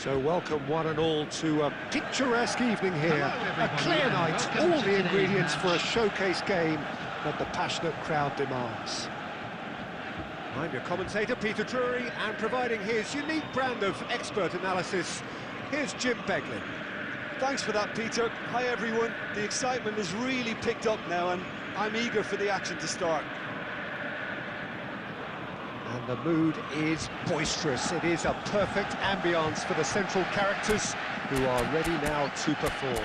So welcome one and all to a picturesque evening here. A clear night, all the ingredients for a showcase game that the passionate crowd demands. I'm your commentator, Peter Drury, and providing his unique brand of expert analysis, here's Jim Beglin. Thanks for that, Peter. Hi, everyone. The excitement has really picked up now, and I'm eager for the action to start. And the mood is boisterous. It is a perfect ambience for the central characters who are ready now to perform.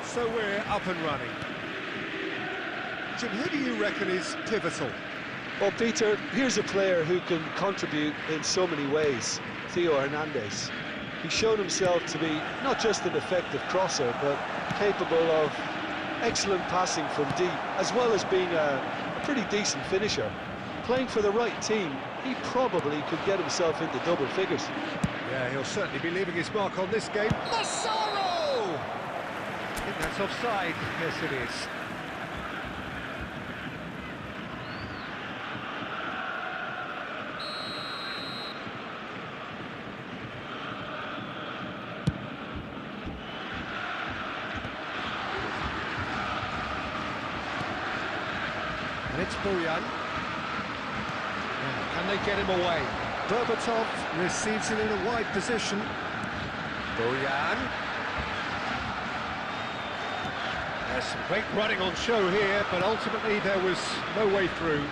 So we're up and running. Jim, who do you reckon is pivotal? Well, Peter, here's a player who can contribute in so many ways, Theo Hernandez. He's shown himself to be not just an effective crosser, but capable of excellent passing from deep, as well as being a pretty decent finisher. Playing for the right team, he probably could get himself into double figures. Yeah, he'll certainly be leaving his mark on this game. Massaro! I think that's offside. Yes, it is. And it's Bojan. Now, can they get him away? Berbatov receives it in a wide position. Bojan. There's some great running on show here, but ultimately there was no way through.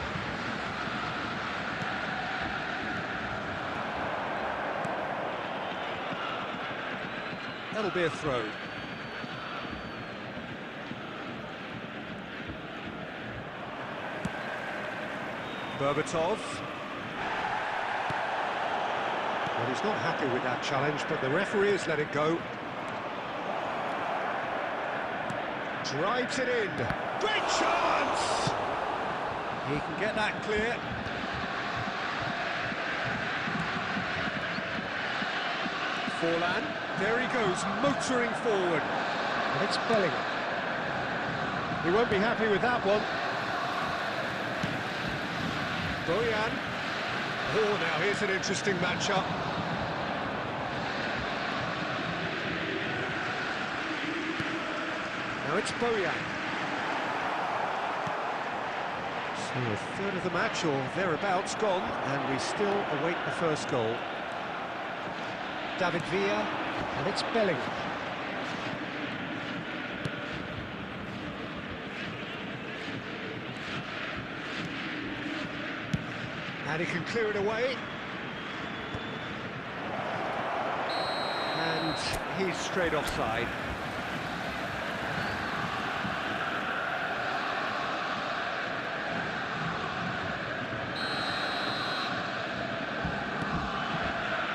That'll be a throw. Berbatov. Well, he's not happy with that challenge, but the referee has let it go. Drives it in. Great chance! He can get that clear. Forlan. There he goes, motoring forward. And it's Bellingham. He won't be happy with that one. Bojan. Oh, now here's an interesting matchup. Now it's Bojan. So a third of the match, or thereabouts, gone, and we still await the first goal. David Villa, and it's Bellingham. And he can clear it away. And he's straight offside.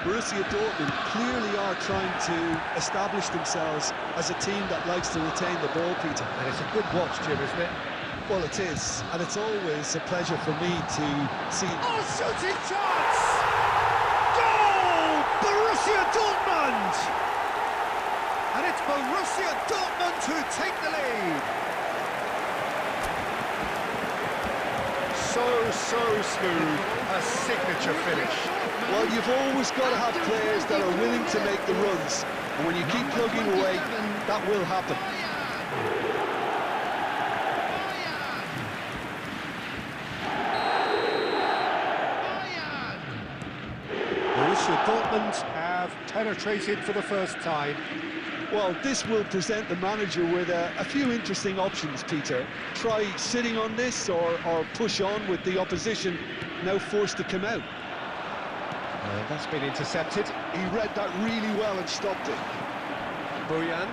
Borussia Dortmund clearly are trying to establish themselves as a team that likes to retain the ball, Peter. And it's a good watch, Jim, isn't it? Well, it is, and it's always a pleasure for me to see... Oh, shooting chance! Goal! Borussia Dortmund! And it's Borussia Dortmund who take the lead. So smooth, a signature finish. Well, you've always got to have players that are willing to make the runs, and when you keep plugging away, that will happen. Borussia Dortmund have penetrated for the first time. Well, this will present the manager with a few interesting options, Peter. Try sitting on this or push on with the opposition now forced to come out. That's been intercepted. He read that really well and stopped it. Bojan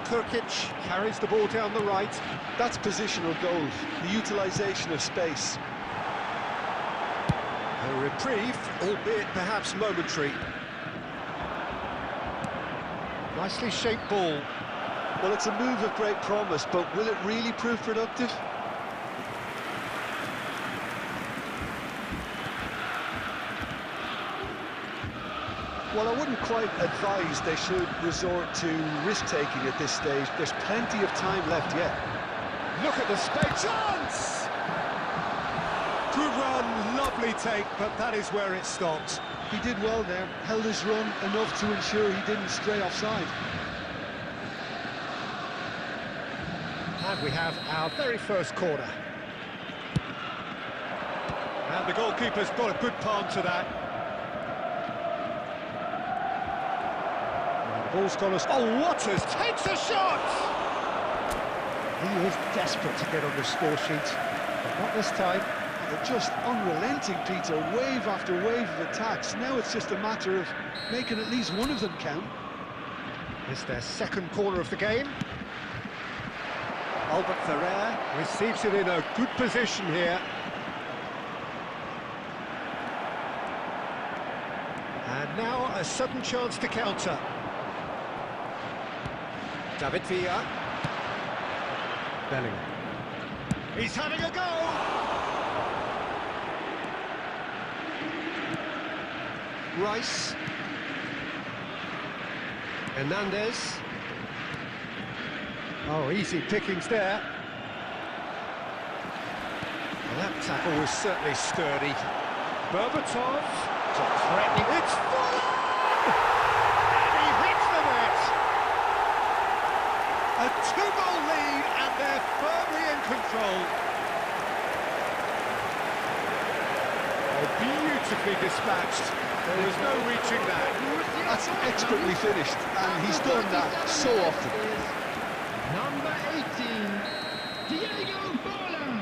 Kurkic carries the ball down the right. That's positional goal, the utilisation of space. A reprieve, albeit perhaps momentary. Nicely shaped ball. Well, it's a move of great promise, but will it really prove productive? Well, I wouldn't quite advise they should resort to risk-taking at this stage. There's plenty of time left yet. Look at the space. Chance! Good run, lovely take, but that is where it stopped. He did well there, held his run enough to ensure he didn't stray offside. And we have our very first corner. And the goalkeeper's got a good palm to that. And the ball's gone as... Oh, Waters takes a shot! He is desperate to get on the score sheet, but not this time. They're just unrelenting, Peter, wave after wave of attacks. Now it's just a matter of making at least one of them count. It's their second corner of the game. Albert Ferrer receives it in a good position here. And now a sudden chance to counter. David Villa. Bellingham. He's having a go! Rice. Hernandez. Oh, easy pickings there. Well, that tackle was certainly sturdy. Berbatov. Threatening. It's full! And he hits the net! A two-goal lead, and they're firmly in control. Oh, beautifully dispatched. There was no reaching that. That's expertly finished, and he's done that so often. Number 18, Diego Forlan.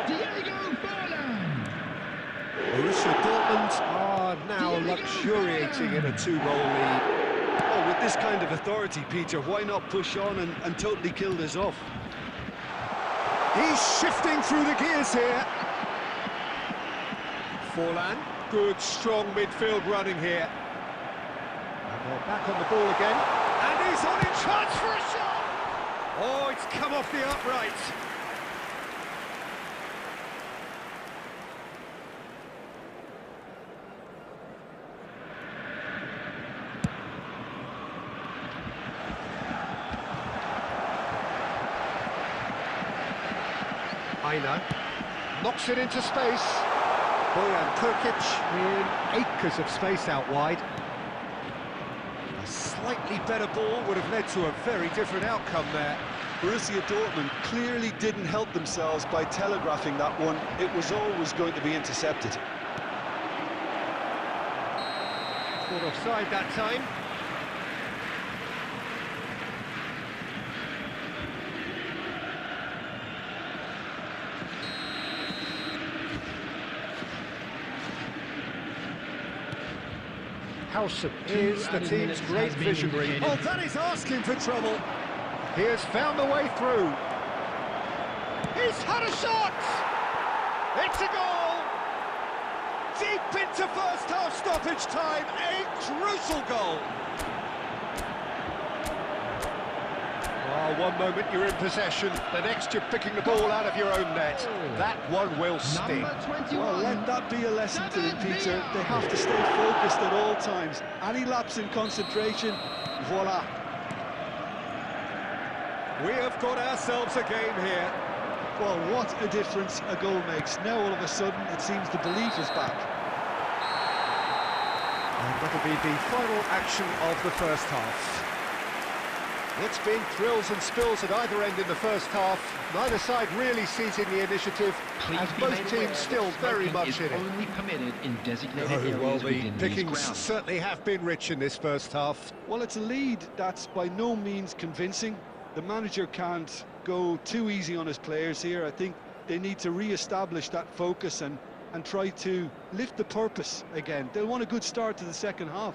Diego Forlan. Borussia Dortmund are now luxuriating in a 2-goal lead. Oh, with this kind of authority, Peter, why not push on and totally kill this off? He's shifting through the gears here. Forlan, good, strong midfield running here. And they're back on the ball again. And he's on in chance for a shot! Oh, it's come off the upright. Aina knocks it into space. Bojan Krkic in acres of space out wide. A slightly better ball would have led to a very different outcome there. Borussia Dortmund clearly didn't help themselves by telegraphing that one. It was always going to be intercepted. Caught offside that time. Howson is the team's great visionary. Oh, that is asking for trouble. He has found the way through. He's had a shot! It's a goal! Deep into first half stoppage time, a crucial goal. Oh, one moment you're in possession, the next you're picking the ball out of your own net. That one will sting. Well, let that be a lesson to them, Peter. They have to stay focused at all times. Any lapse in concentration, voila. We have got ourselves a game here. Well, what a difference a goal makes. Now all of a sudden it seems the belief is back. And that'll be the final action of the first half. It's been thrills and spills at either end in the first half. Neither side really seizing the initiative, as both teams still very much in it. Only permitted in designated areas Well, the within these pickings grounds. certainly have been rich in this first half. Well, it's a lead that's by no means convincing. The manager can't go too easy on his players here. I think they need to re-establish that focus and try to lift the purpose again. They'll want a good start to the second half.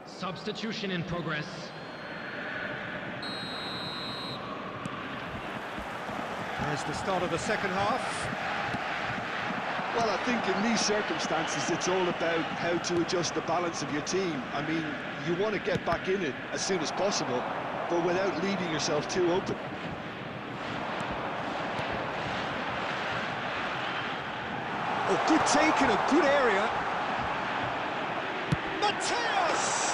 Substitution in progress. There's the start of the second half. Well, I think in these circumstances, it's all about how to adjust the balance of your team. I mean, you want to get back in it as soon as possible, but without leaving yourself too open. Oh, good take in a good area. Mateus!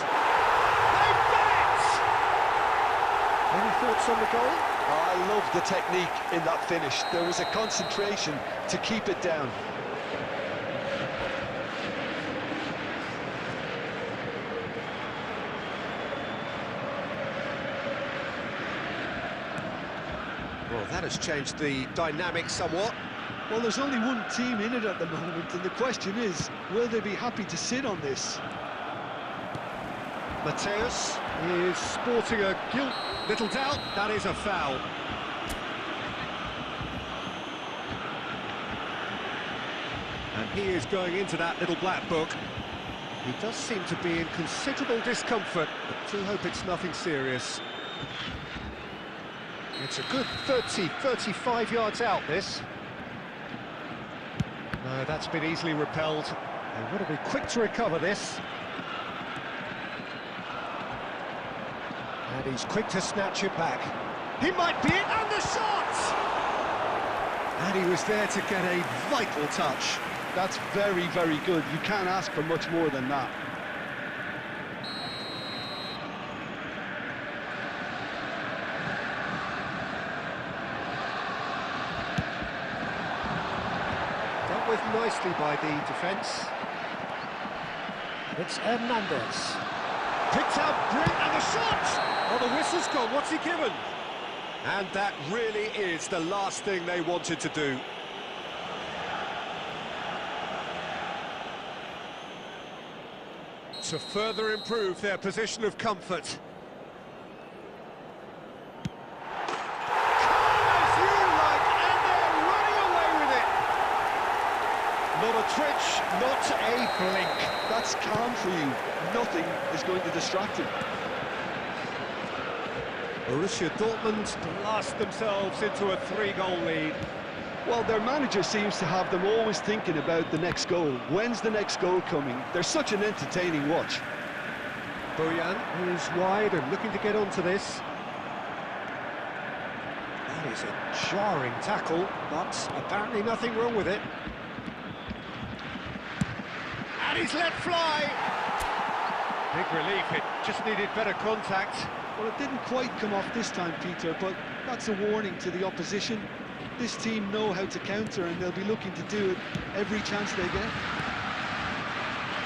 They've done it! Any thoughts on the goal? Oh, I love the technique in that finish. There was a concentration to keep it down. Well, that has changed the dynamic somewhat. Well, there's only one team in it at the moment, and the question is, will they be happy to sit on this? Mateus is sporting a little doubt. That is a foul. And he is going into that little black book. He does seem to be in considerable discomfort, but do hope it's nothing serious. It's a good 35 yards out, this. No, that's been easily repelled. They want to be quick to recover this. And he's quick to snatch it back. He might be it, and the shot! And he was there to get a vital touch. That's very, very good. You can't ask for much more than that. Dealt with nicely by the defence. It's Hernandez. Picked out, brilliant, and the shot! Oh, the whistle's gone, what's he given? And that really is the last thing they wanted to do. To further improve their position of comfort. Calm as you like, and they're running away with it. Not a twitch, not a blink. That's calm for you. Nothing is going to distract him. Borussia Dortmund blast themselves into a 3-goal lead. Well, their manager seems to have them always thinking about the next goal. When's the next goal coming? They're such an entertaining watch. Bojan is wide and looking to get onto this. That is a jarring tackle, but apparently nothing wrong with it. And he's let fly! Big relief, it just needed better contact. Well, it didn't quite come off this time, Peter, but that's a warning to the opposition. This team know how to counter, and they'll be looking to do it every chance they get.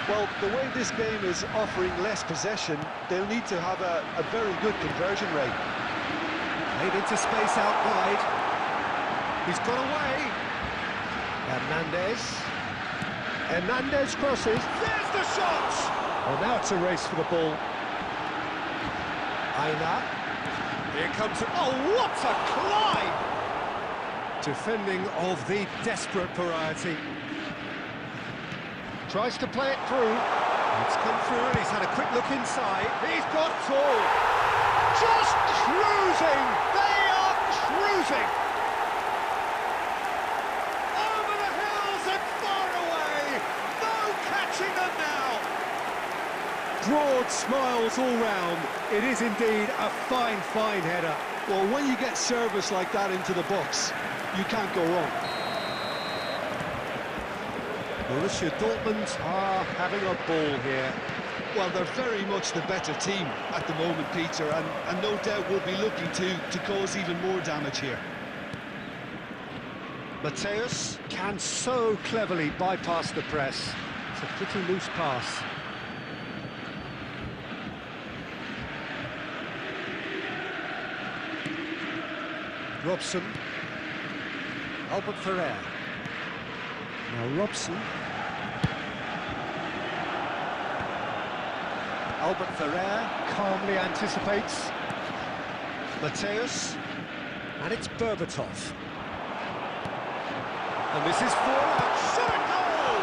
Well, the way this game is offering less possession, they'll need to have a very good conversion rate. Made into space out wide. He's got away. Hernandez crosses. There's the shot! Well, now it's a race for the ball. Aina. Here comes... Oh, what a climb! Defending of the desperate variety. Tries to play it through. It's come through and he's had a quick look inside. He's got tall. Just cruising! They are cruising! Over the hills and far away! No catching them now! Broad smiles all round. It is indeed a fine, fine header. Well, when you get service like that into the box, you can't go wrong. Borussia Dortmund are having a ball here. Well, they're very much the better team at the moment, Peter, and no doubt will be looking to cause even more damage here. Mateus can so cleverly bypass the press. It's a pretty loose pass. Robson. Albert Ferrer. Now Robson. Albert Ferrer calmly anticipates. Mateus. And it's Berbatov. And this is Forlan. Shot a goal!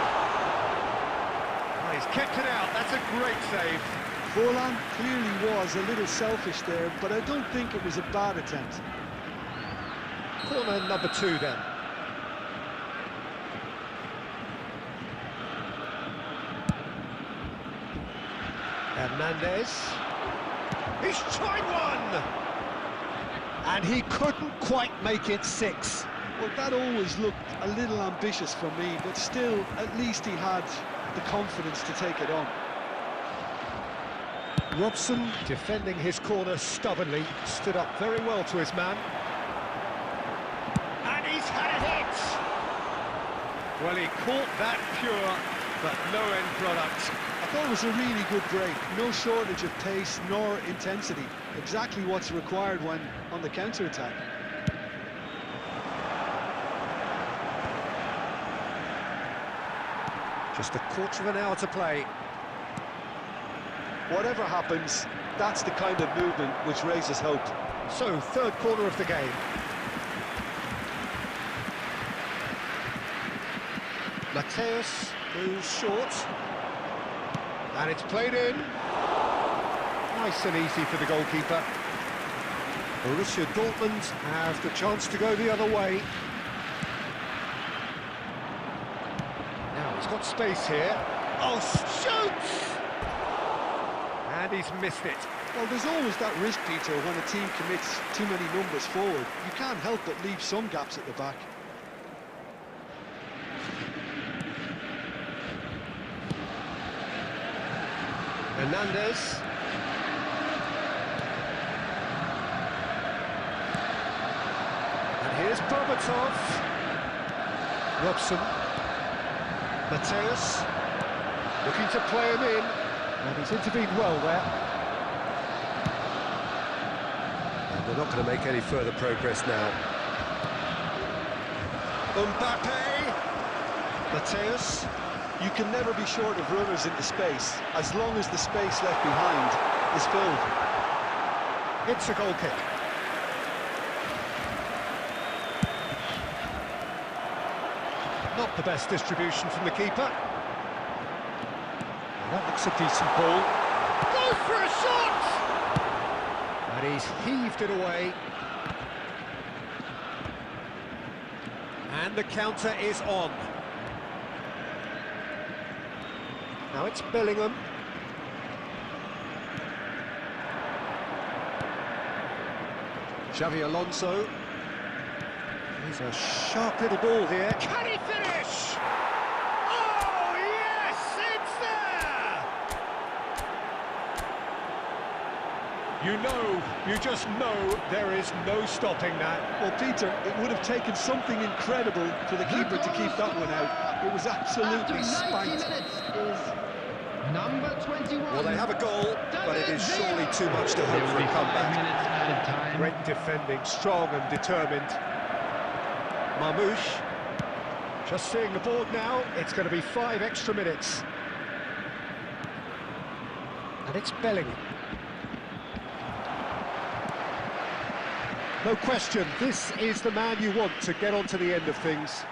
Oh, he's kept it out. That's a great save. Forlan clearly was a little selfish there, but I don't think it was a bad attempt. Corner number 2 then. Hernandez. He's tried one! And he couldn't quite make it 6. Well, that always looked a little ambitious for me, but still, at least he had the confidence to take it on. Robson, defending his corner stubbornly, stood up very well to his man. And he's had a hit! Well, he caught that pure, but no end product. I thought it was a really good break. No shortage of pace nor intensity. Exactly what's required when on the counter-attack. Just a quarter of an hour to play. Whatever happens, that's the kind of movement which raises hope. So, third corner of the game. Mateus moves short. And it's played in. Nice and easy for the goalkeeper. Borussia Dortmund have the chance to go the other way. Now he's got space here. Oh, shoots! And he's missed it. Well, there's always that risk, Peter, when a team commits too many numbers forward. You can't help but leave some gaps at the back. Hernandez. And here's Berbatov. Robson. Mateus. Looking to play him in. And he's intervened well there. And they're not going to make any further progress now. Mbappe. Mateus. You can never be short of runners into space, as long as the space left behind is filled. It's a goal kick. Not the best distribution from the keeper. That looks a decent ball. Goes for a shot! And he's heaved it away. And the counter is on. Now it's Bellingham. Xavi Alonso. He's a sharp little ball here. Can he finish? Oh, yes, it's there! You just know there is no stopping that. Well, Peter, it would have taken something incredible for the keeper to keep that one out. It was absolutely spanked. Number 21. Well, they have a goal, but it is surely too much to hope for a comeback. Great defending, strong and determined. Marmoush, just seeing the board now, it's going to be 5 extra minutes. And it's Bellingham. No question, this is the man you want to get onto the end of things.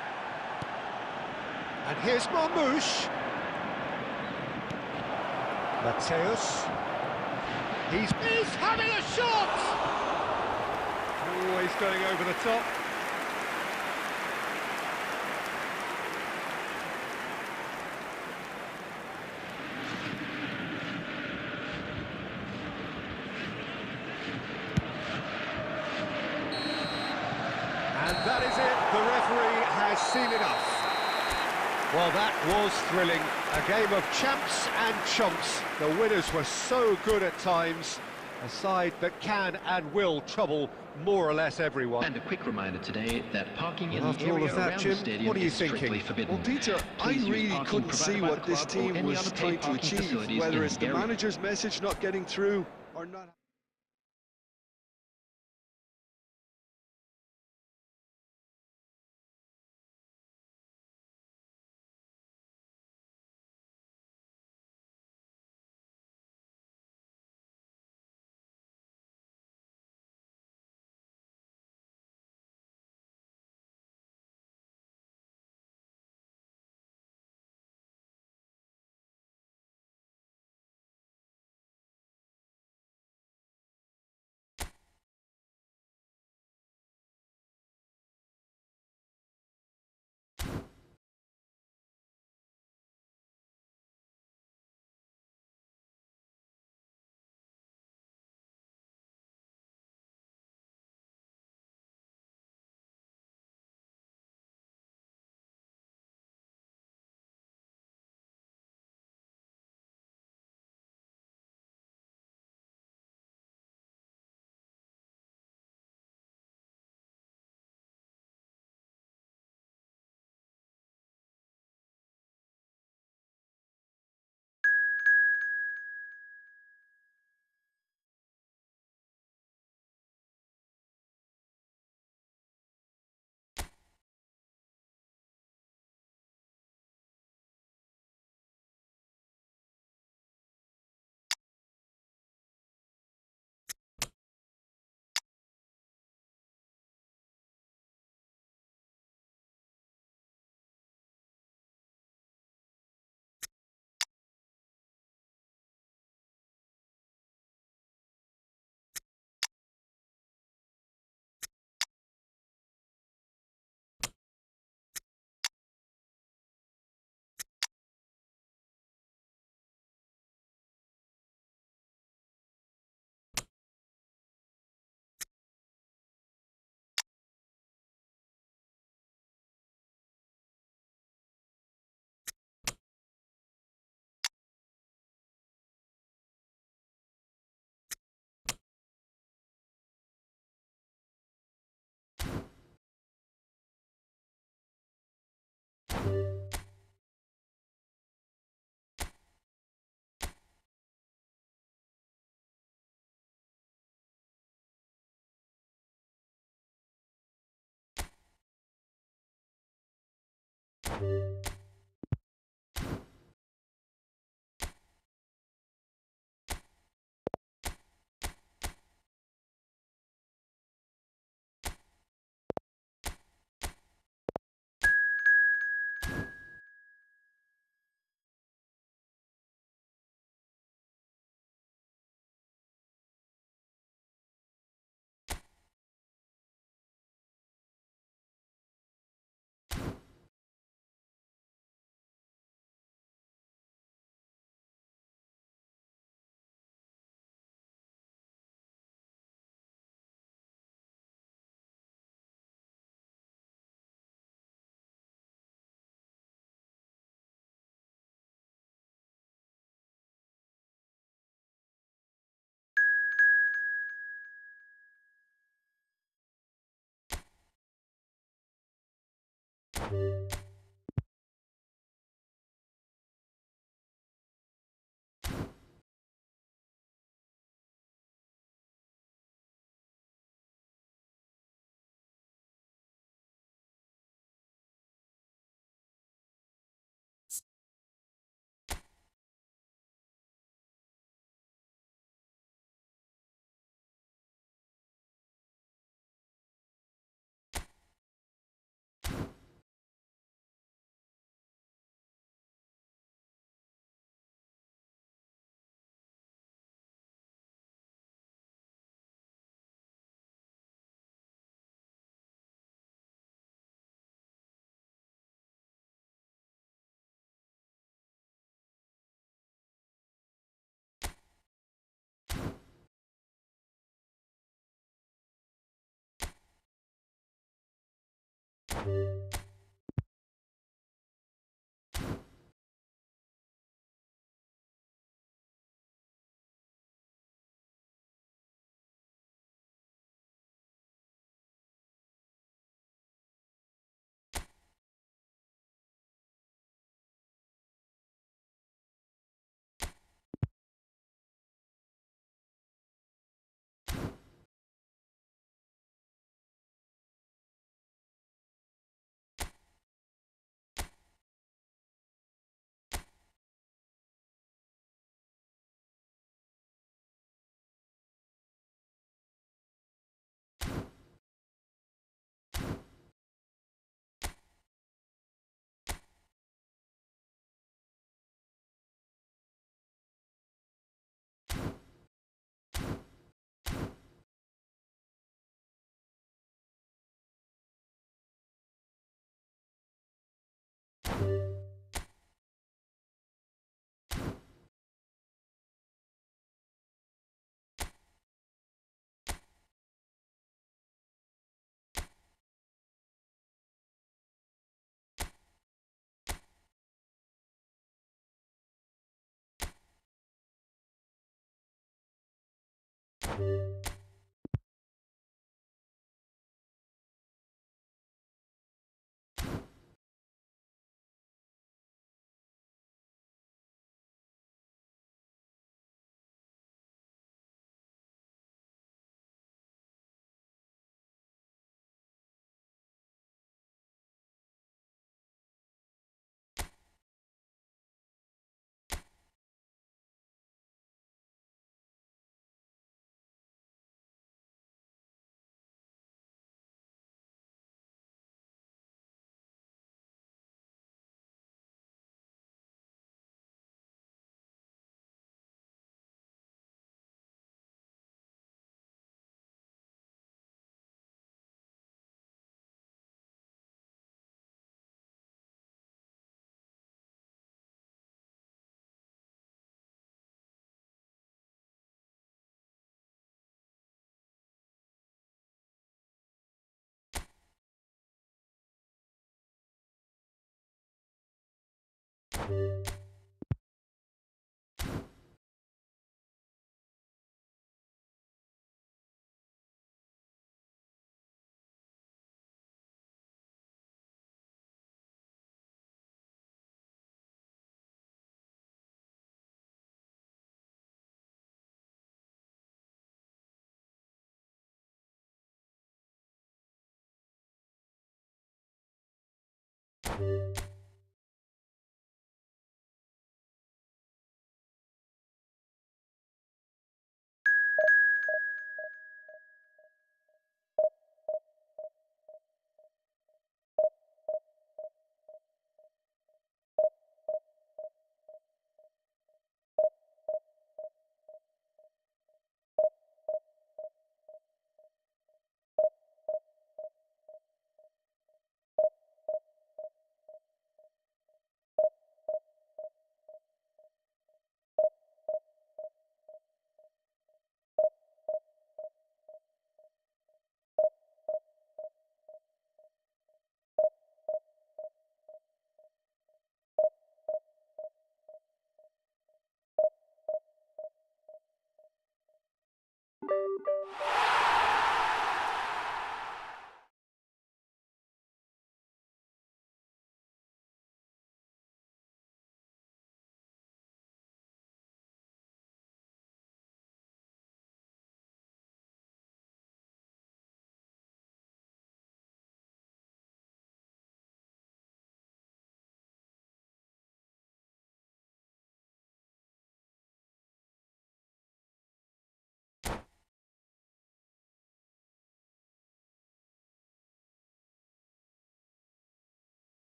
And here's Marmoush. Mateus. He's having a shot! Always going over the top. And that is it. The referee has seen enough. Well, that was thrilling. A game of champs and chumps. The winners were so good at times. A side that can and will trouble more or less everyone. And a quick reminder today that parking in After the all area of that, around Jim, the stadium what are you is strictly thinking? forbidden. Well, Peter, Please I use really parking couldn't see provided by what the this club or team any was other paid trying to parking achieve, facilities whether in it's the the area. manager's message not getting through or not.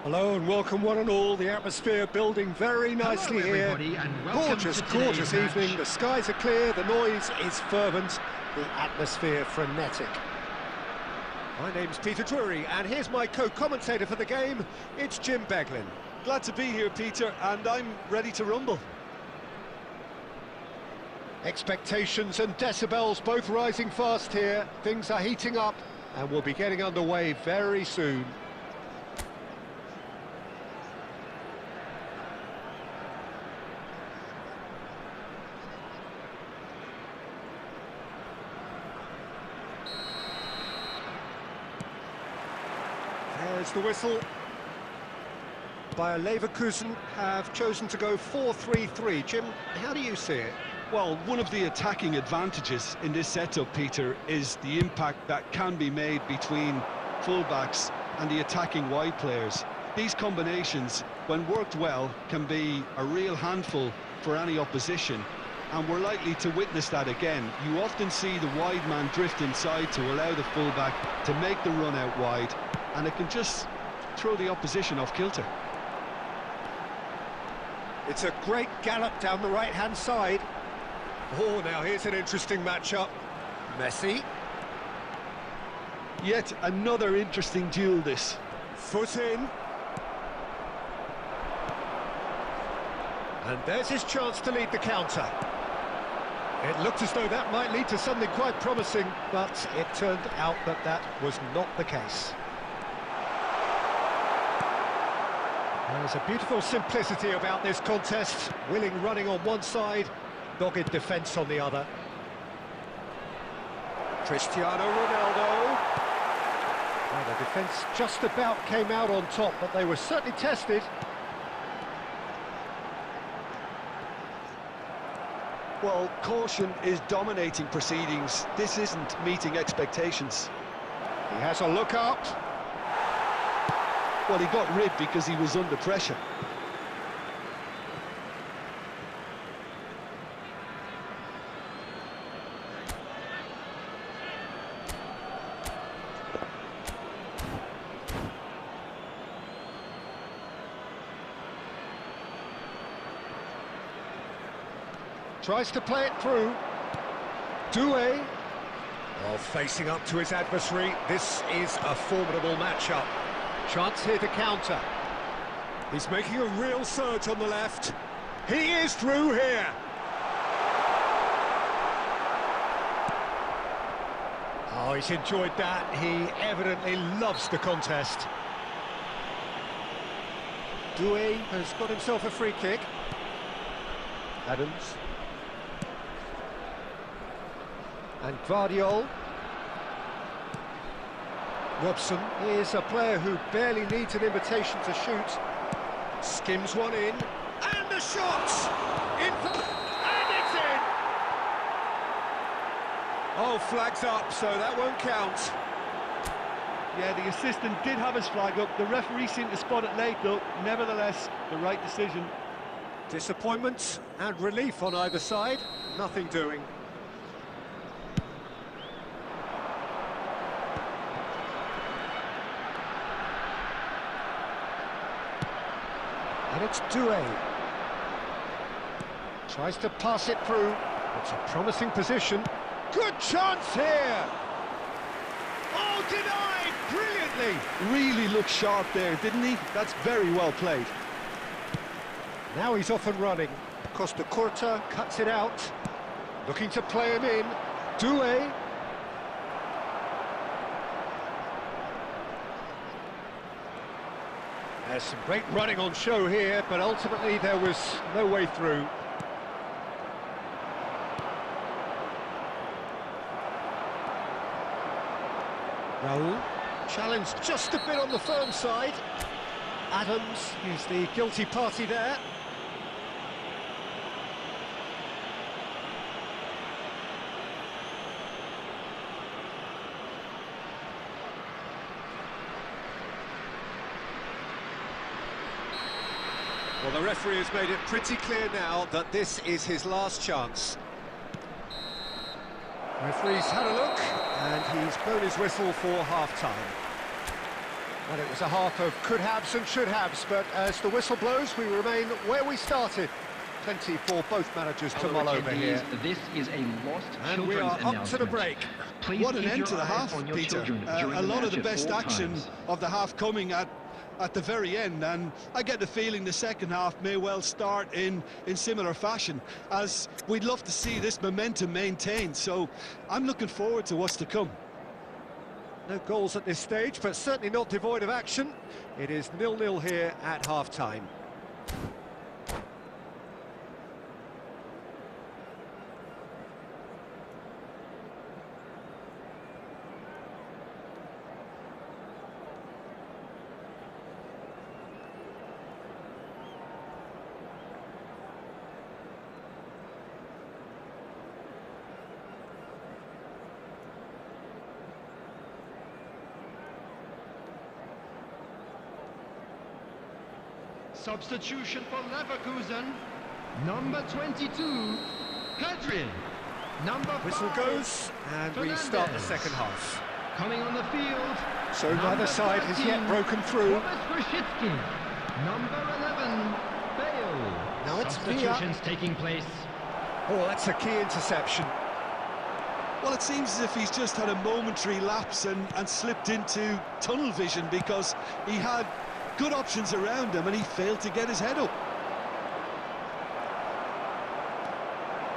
Hello and welcome one and all. The atmosphere building very nicely here. And Gorgeous, gorgeous evening. The skies are clear, the noise is fervent, the atmosphere frenetic. My name's Peter Drury, and here's my co-commentator for the game. It's Jim Beglin. Glad to be here, Peter, and I'm ready to rumble. Expectations and decibels both rising fast here. Things are heating up, and we'll be getting underway very soon. There's the whistle. Bayer Leverkusen have chosen to go 4-3-3. Jim, how do you see it? Well, one of the attacking advantages in this setup, Peter, is the impact that can be made between fullbacks and the attacking wide players. These combinations, when worked well, can be a real handful for any opposition, and we're likely to witness that again. You often see the wide man drift inside to allow the fullback to make the run out wide, and it can just throw the opposition off kilter. It's a great gallop down the right-hand side. Oh, now here's an interesting matchup. Messi. Yet another interesting duel, this. Foot in. And there's his chance to lead the counter. It looked as though that might lead to something quite promising, but it turned out that that was not the case. There's a beautiful simplicity about this contest. Willing running on one side, dogged defence on the other. Cristiano Ronaldo. Well, the defence just about came out on top, but they were certainly tested. Well, caution is dominating proceedings. This isn't meeting expectations. He has a look up. Well, he got rid because he was under pressure. Tries to play it through. Doué. Well, facing up to his adversary, this is a formidable matchup. Chance here to counter. He's making a real surge on the left. He is through here. Oh, he's enjoyed that. He evidently loves the contest. Doué has got himself a free kick. Adams. And Guardiol. Robson is a player who barely needs an invitation to shoot. Skims one in, and the shot! And it's in! Oh, flags up, so that won't count. Yeah, the assistant did have his flag up. The referee seemed to spot it late, though. Nevertheless, the right decision. Disappointment and relief on either side. Nothing doing. And it's Doué. Tries to pass it through. It's a promising position. Good chance here! Oh, denied! Brilliantly! Really looked sharp there, didn't he? That's very well played. Now he's off and running. Costa Curta cuts it out. Looking to play him in. Doué. There's some great running on show here, but ultimately there was no way through. Raul, challenged just a bit on the firm side. Adams is the guilty party there. Well, the referee has made it pretty clear now that this is his last chance. Referee's had a look, and he's blown his whistle for half-time. Well, it was a half of could-haves and should-haves, but as the whistle blows, we remain where we started. Plenty for both managers to mull over here. This is a lost And we are up to the break. Please what an keep end your to the eye half, on your Peter. children during A the lot of match the at best all action times. of the half coming at the very end, and I get the feeling the second half may well start in similar fashion, as we'd love to see this momentum maintained. So I'm looking forward to what's to come. No goals at this stage, but certainly not devoid of action. It is 0-0 here at half-time. Substitution for Leverkusen, number 22, Pedri. Number 5, Whistle goes, and we start the Fernandes. second half. Coming on the field, So neither side has yet 13, broken through. Number 11, Bale. Now it's Substitutions taking place. Oh, that's a key interception. Well, it seems as if he's just had a momentary lapse and slipped into tunnel vision, because he had good options around him and he failed to get his head up.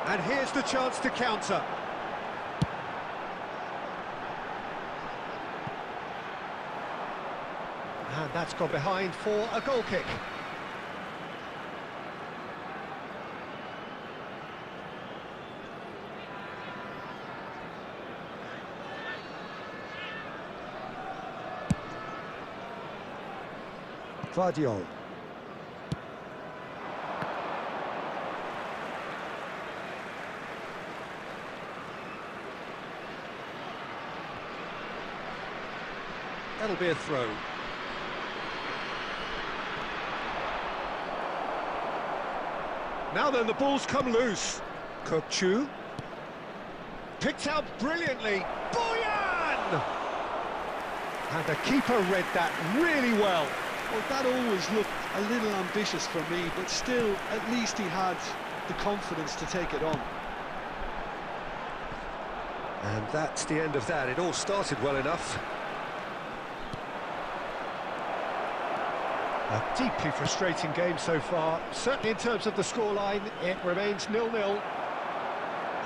And here's the chance to counter. And that's gone behind for a goal kick. Guardiola. That'll be a throw. Now then, the ball's come loose. Kokchu. Picked out brilliantly. Boyan! And the keeper read that really well. Well, that always looked a little ambitious for me, but still, at least he had the confidence to take it on. And that's the end of that. It all started well enough. A deeply frustrating game so far. Certainly in terms of the scoreline, it remains 0-0.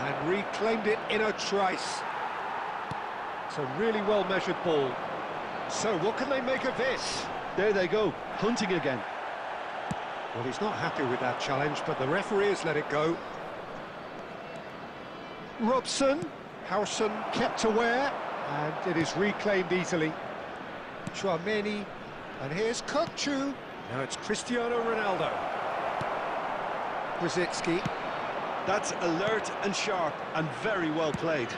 And reclaimed it in a trice. It's a really well-measured ball. So what can they make of this? There they go, hunting again. Well, he's not happy with that challenge, but the referee has let it go. Robson, Howson kept aware, and it is reclaimed easily. Chouameni, and here's Kokchu. Now it's Cristiano Ronaldo. Brzezinski. That's alert and sharp and very well played.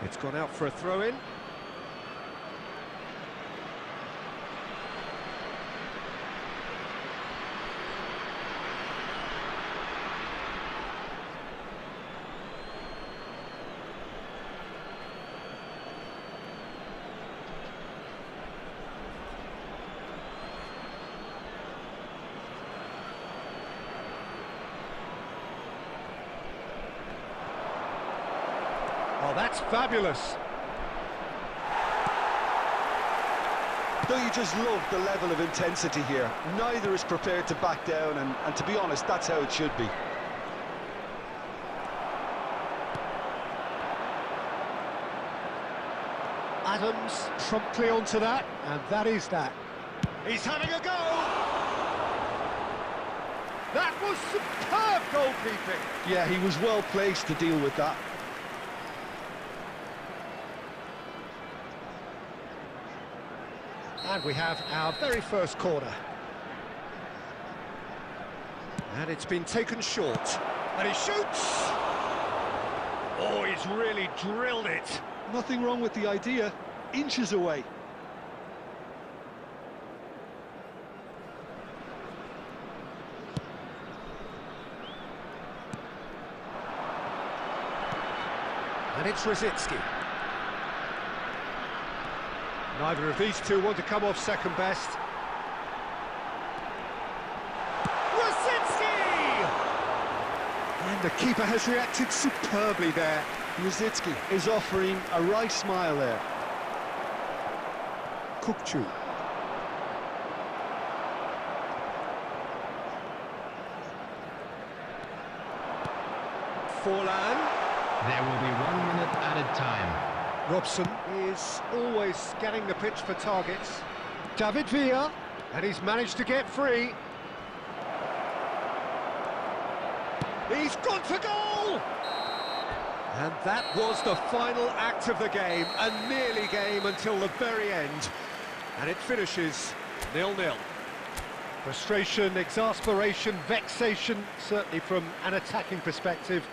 It's gone out for a throw-in. Oh, that's fabulous. Though you just love the level of intensity here. Neither is prepared to back down, and to be honest, that's how it should be. Adams promptly onto that, and that is that. He's having a go! That was superb goalkeeping! Yeah, he was well placed to deal with that. And we have our very first corner. And it's been taken short. And he shoots! Oh, he's really drilled it. Nothing wrong with the idea. Inches away. And it's Rosicki. Neither of these two want to come off second best. Rosicki! And the keeper has reacted superbly there. Rosicki is offering a right smile there. Kukcu. Forlan. There will be 1 minute added time. Robson is always scanning the pitch for targets. David Villa, and he's managed to get free. He's gone for goal! And that was the final act of the game, a nearly game until the very end. And it finishes 0-0. Frustration, exasperation, vexation, certainly from an attacking perspective.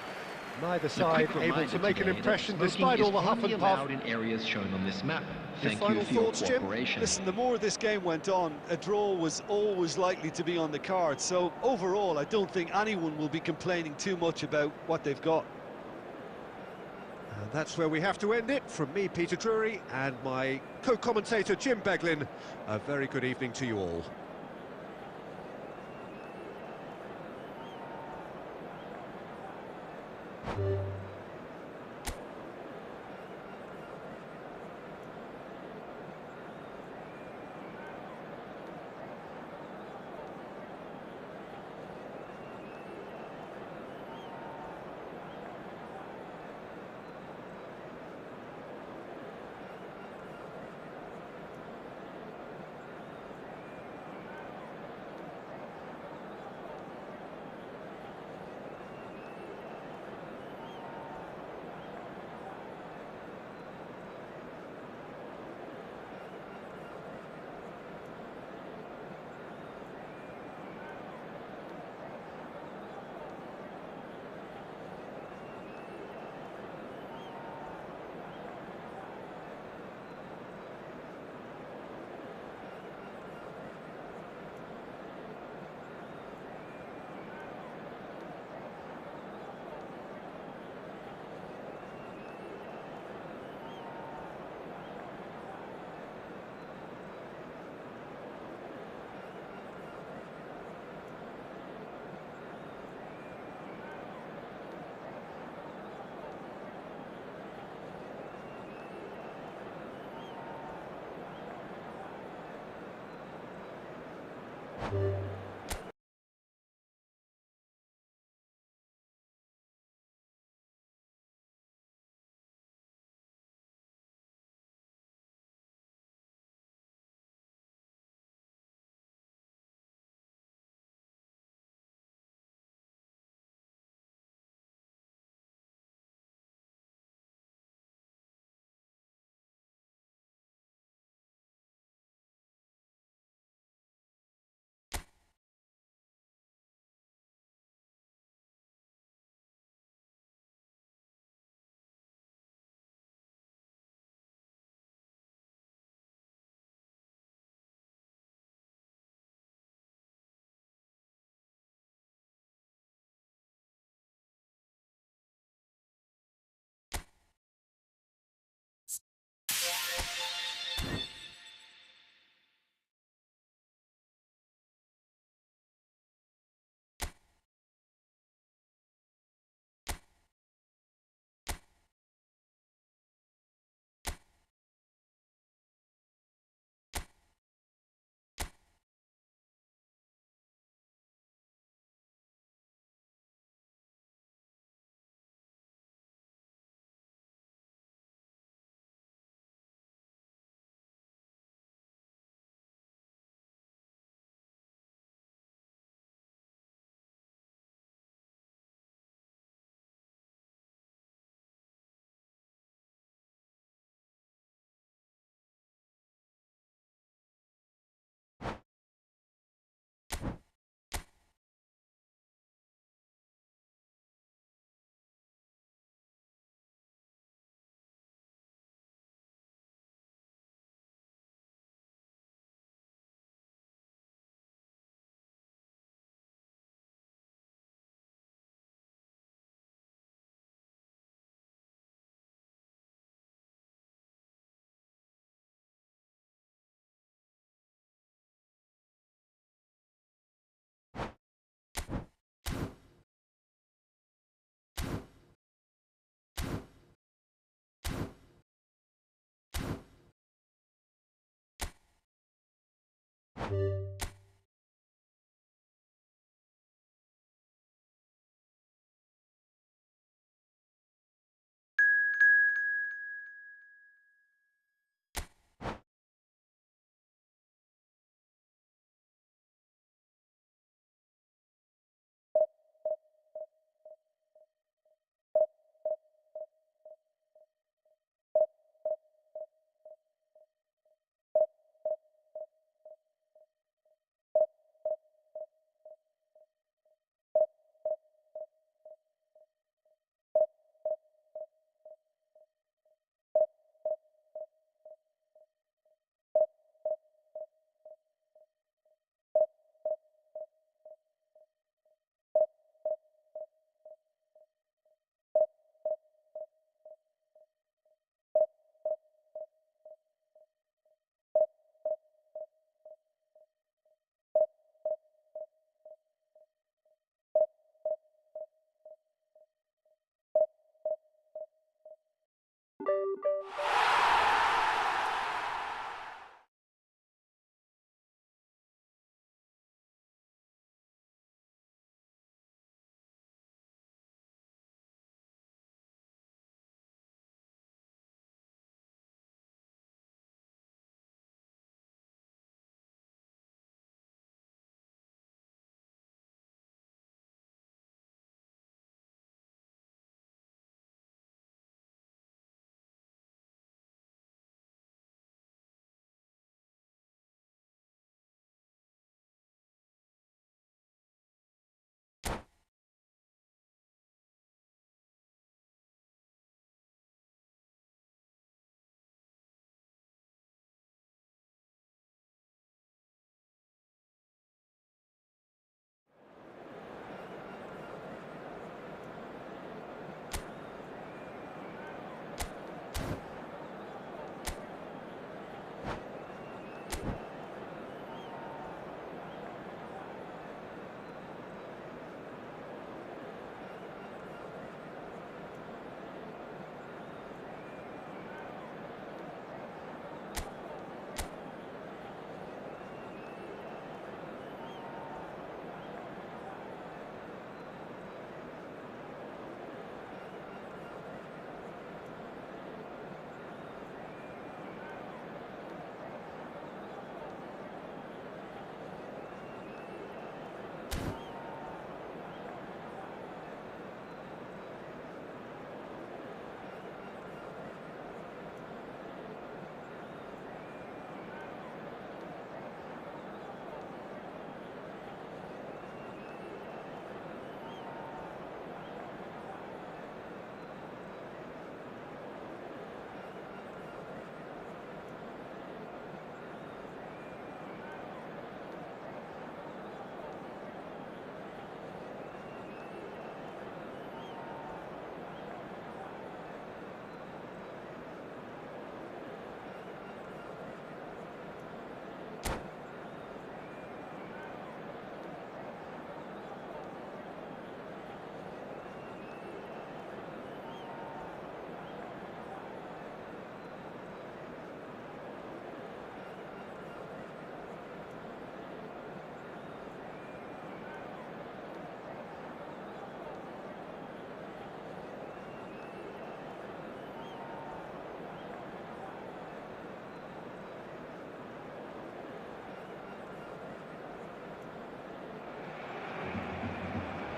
Neither side able to make an impression despite all the huff and puff. In areas shown on this map. Your Thank final you for your thoughts, Jim? cooperation. Listen, the more this game went on, a draw was always likely to be on the card. So overall, I don't think anyone will be complaining too much about what they've got. And that's where we have to end it. From me, Peter Drury, and my co-commentator, Jim Beglin, a very good evening to you all.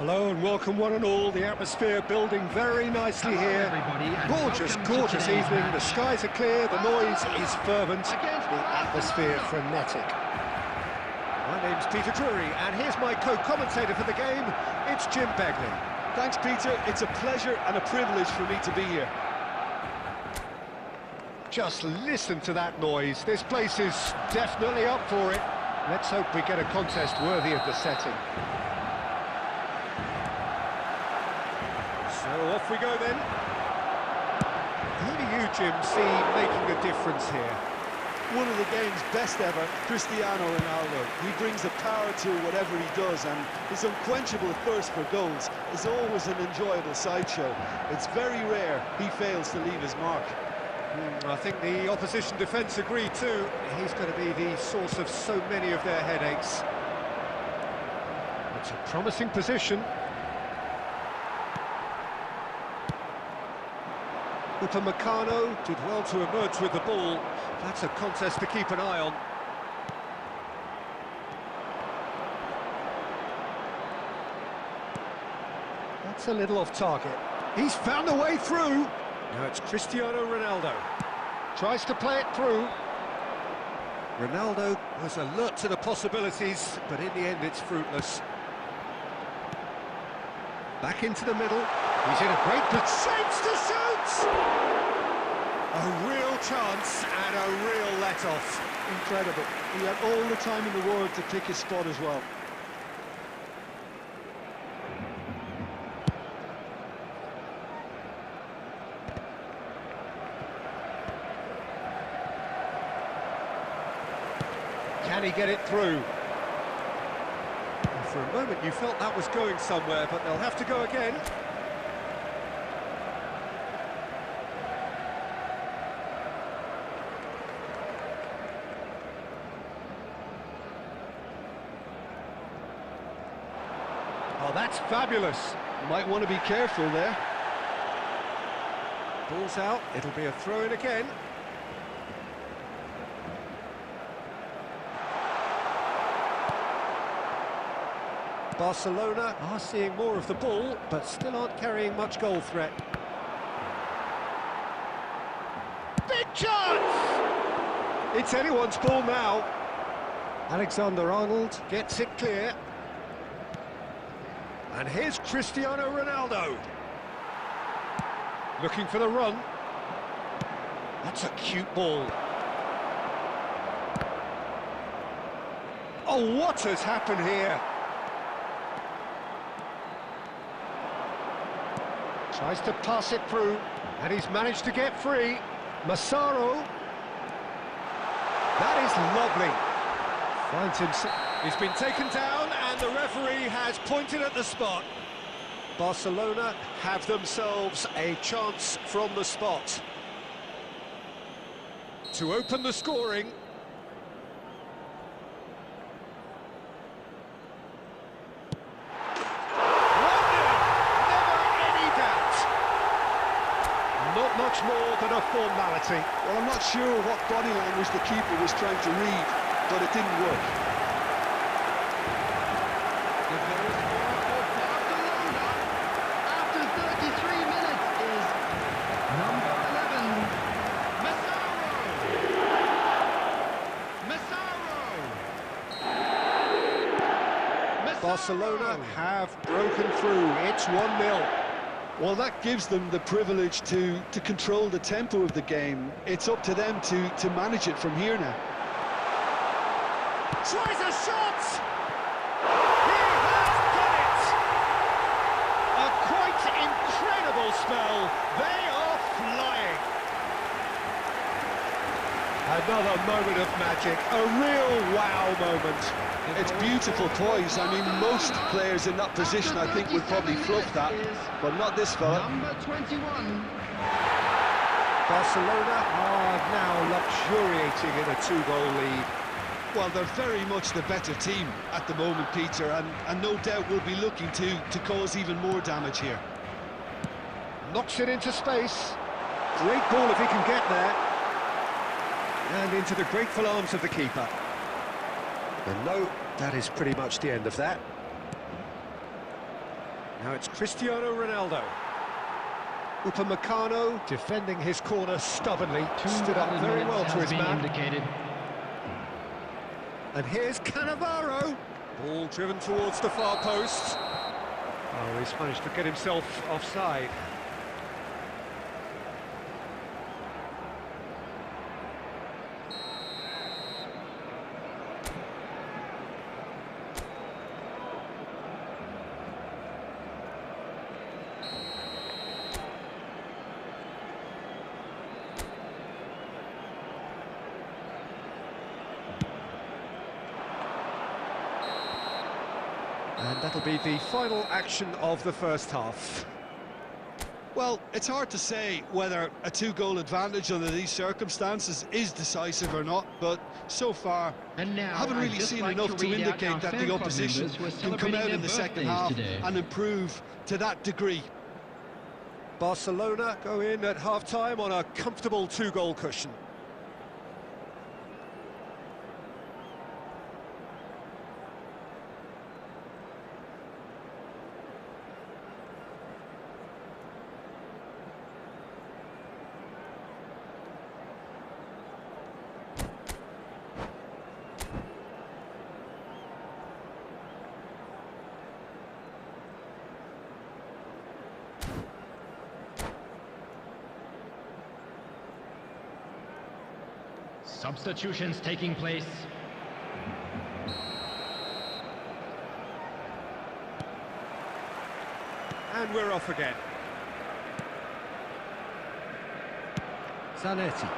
Hello and welcome one and all. The atmosphere building very nicely here. Gorgeous, gorgeous evening. The skies are clear, the noise is fervent, the atmosphere frenetic. My name's Peter Drury and here's my co-commentator for the game. It's Jim Begley. Thanks, Peter. It's a pleasure and a privilege for me to be here. Just listen to that noise. This place is definitely up for it. Let's hope we get a contest worthy of the setting. So off we go then. Who do you, Jim, see making a difference here? One of the game's best ever, Cristiano Ronaldo. He brings the power to whatever he does, and his unquenchable thirst for goals is always an enjoyable sideshow. It's very rare he fails to leave his mark. I think the opposition defence agree too. He's going to be the source of so many of their headaches. It's a promising position. Upamecano did well to emerge with the ball. That's a contest to keep an eye on. That's a little off target. He's found a way through. Now it's Cristiano Ronaldo. Tries to play it through. Ronaldo was alert to the possibilities, but in the end it's fruitless. Back into the middle. He's in a great position. Shapes to shoot! A real chance and a real let-off. Incredible. He had all the time in the world to pick his spot as well. Can he get it through? For a moment you felt that was going somewhere, but they'll have to go again. Oh, that's fabulous. Might want to be careful there. Ball's out, it'll be a throw-in again. Barcelona are seeing more of the ball, but still aren't carrying much goal threat. Big chance! It's anyone's ball now. Alexander-Arnold gets it clear. And here's Cristiano Ronaldo. Looking for the run. That's a cute ball. Oh, what has happened here? Tries to pass it through, and he's managed to get free. Massaro. That is lovely. Finds himself. He's been taken down, and the referee has pointed at the spot. Barcelona have themselves a chance from the spot to open the scoring. Not much more than a formality. Well, I'm not sure what body language the keeper was trying to read, but it didn't work. The goal scorer for Barcelona after 33 minutes is number 11, Massaro. Barcelona have broken through. It's 1-0. Well, that gives them the privilege to control the tempo of the game. It's up to them to manage it from here now. Tries a shot! He has done it! A quite incredible spell. They are flying. Another moment of magic, a real wow moment. It's beautiful poise. I mean, most players in that position, I think, would probably fluff that, but not this fella. Number 21. Barcelona are now luxuriating in a 2-goal lead. Well, they're very much the better team at the moment, Peter, and no doubt will be looking to cause even more damage here. Knocks it into space. Great ball if he can get there. And into the grateful arms of the keeper. And no, that is pretty much the end of that. Now it's Cristiano Ronaldo. Upamecano defending his corner stubbornly. Stood up very well to his man. Indicated. And here's Cannavaro. Ball driven towards the far post. Oh, he's managed to get himself offside. And that'll be the final action of the first half. Well, it's hard to say whether a two-goal advantage under these circumstances is decisive or not, but so far, And now, I haven't I'd really just seen like enough to read out indicate our that fan the club opposition members who are can come celebrating out their in the second birthdays half today. and improve to that degree. Barcelona go in at half-time on a comfortable two-goal cushion. Substitutions taking place. And we're off again. Zanetti.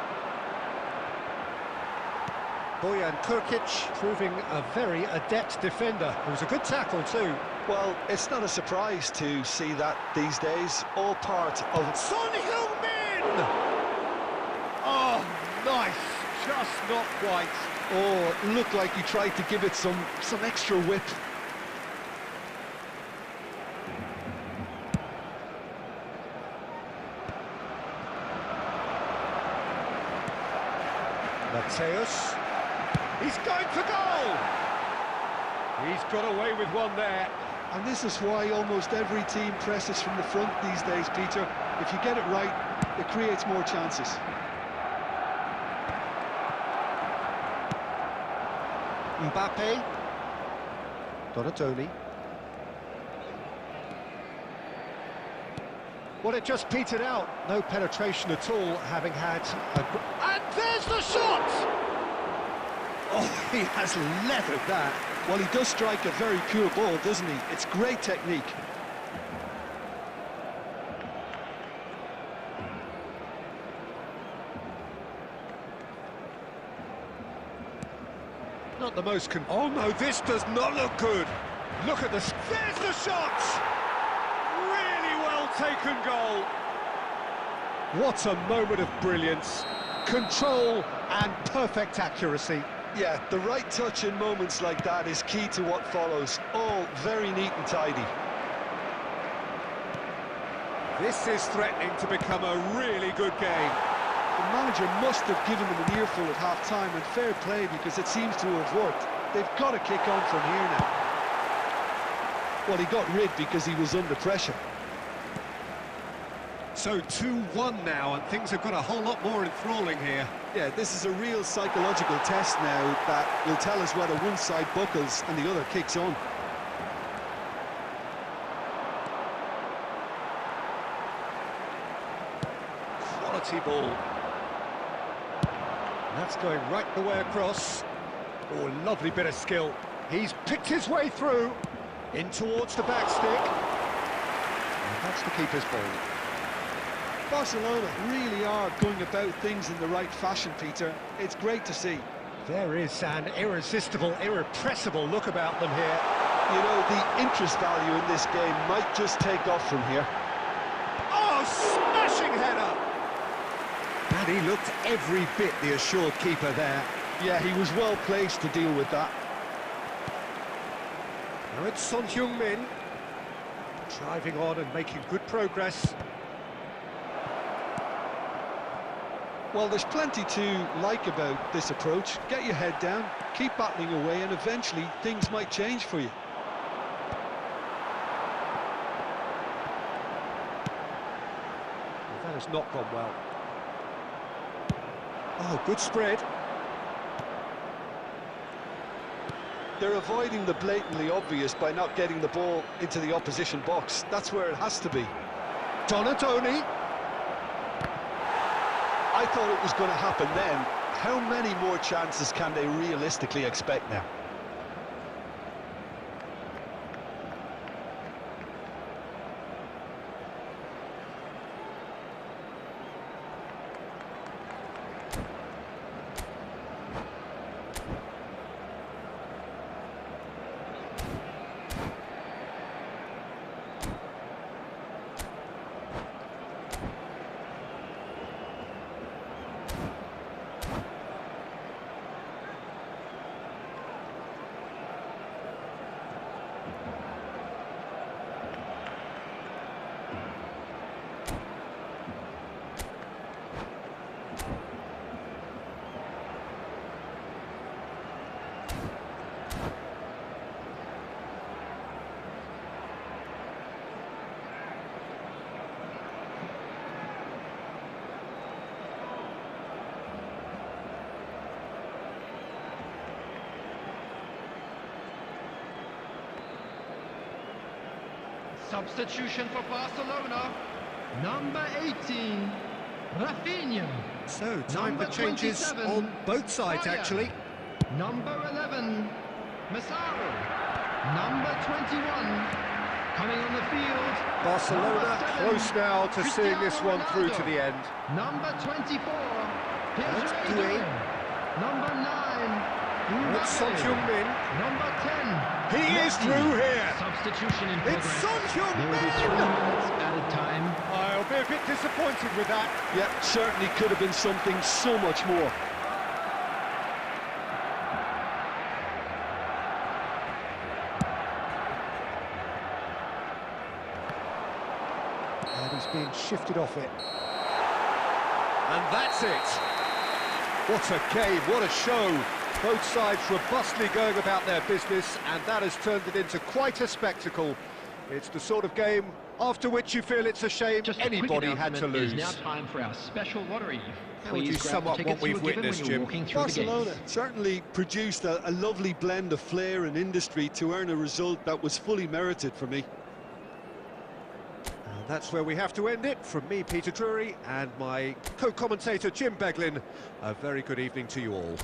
Bojan Kurkic proving a very adept defender. It was a good tackle too. Well, it's not a surprise to see that these days. All part of... Son Heung-min! Oh, nice. Just not quite. Oh, it looked like he tried to give it some extra whip. Mateus. He's going for goal! He's got away with one there. And this is why almost every team presses from the front these days, Peter. If you get it right, it creates more chances. Mbappe. Donatoni. Well, it just petered out. No penetration at all, having had a... And there's the shot! Oh, he has leathered that. Well, he does strike a very pure ball, doesn't he? It's great technique. Not the most Oh no, this does not look good. Look at this. There's the shot! Really well taken goal. What a moment of brilliance. Control and perfect accuracy. Yeah, the right touch in moments like that is key to what follows. All very neat and tidy. This is threatening to become a really good game. The manager must have given them an earful at half-time, and fair play because it seems to have worked. They've got to kick on from here now. Well, he got rid because he was under pressure. So 2-1 now, and things have got a whole lot more enthralling here. Yeah, this is a real psychological test now that will tell us whether one side buckles and the other kicks on. Quality ball. That's going right the way across. Oh, lovely bit of skill. He's picked his way through. In towards the back stick. And that's the keeper's ball. Barcelona really are going about things in the right fashion, Peter. It's great to see. There is an irresistible, irrepressible look about them here. You know, the interest value in this game might just take off from here. Oh, smashing header! And he looked every bit the assured keeper there. Yeah, he was well placed to deal with that. Now it's Son Heung-min. Driving on and making good progress. Well, there's plenty to like about this approach. Get your head down, keep battling away, and eventually things might change for you. Well, that has not gone well. Oh, good spread. They're avoiding the blatantly obvious by not getting the ball into the opposition box. That's where it has to be. Donatoni. I thought it was going to happen then. How many more chances can they realistically expect now? Substitution for Barcelona. Number 18, Rafinha. So, time Number for changes 27, on both sides, Fire. actually. Number 11, Massaro. Number 21, coming on the field. Barcelona Number 7, close now to seeing this Cristiano one through to Ronaldo. the end. Number 24, That's Pedro. Doué. Number 9, It's Son Mbappe. Heung-min. Number 10, He is Messi. through here. Substitution in It's progress. Son There will be 3 Heung-min. minutes added time. I'll be a bit disappointed with that. Yeah, certainly could have been something so much more. And he's being shifted off it. And that's it. What a game, what a show. Both sides robustly going about their business, and that has turned it into quite a spectacle. It's the sort of game after which you feel it's a shame Just a quick anybody had to announcement, lose. it's now time for our special lottery. How would you Please grab sum the up tickets what you we've were given witnessed, when you were Jim? walking through the Barcelona gates. certainly produced a lovely blend of flair and industry to earn a result that was fully merited for me. And that's where we have to end it. From me, Peter Drury, and my co-commentator, Jim Beglin. A very good evening to you all.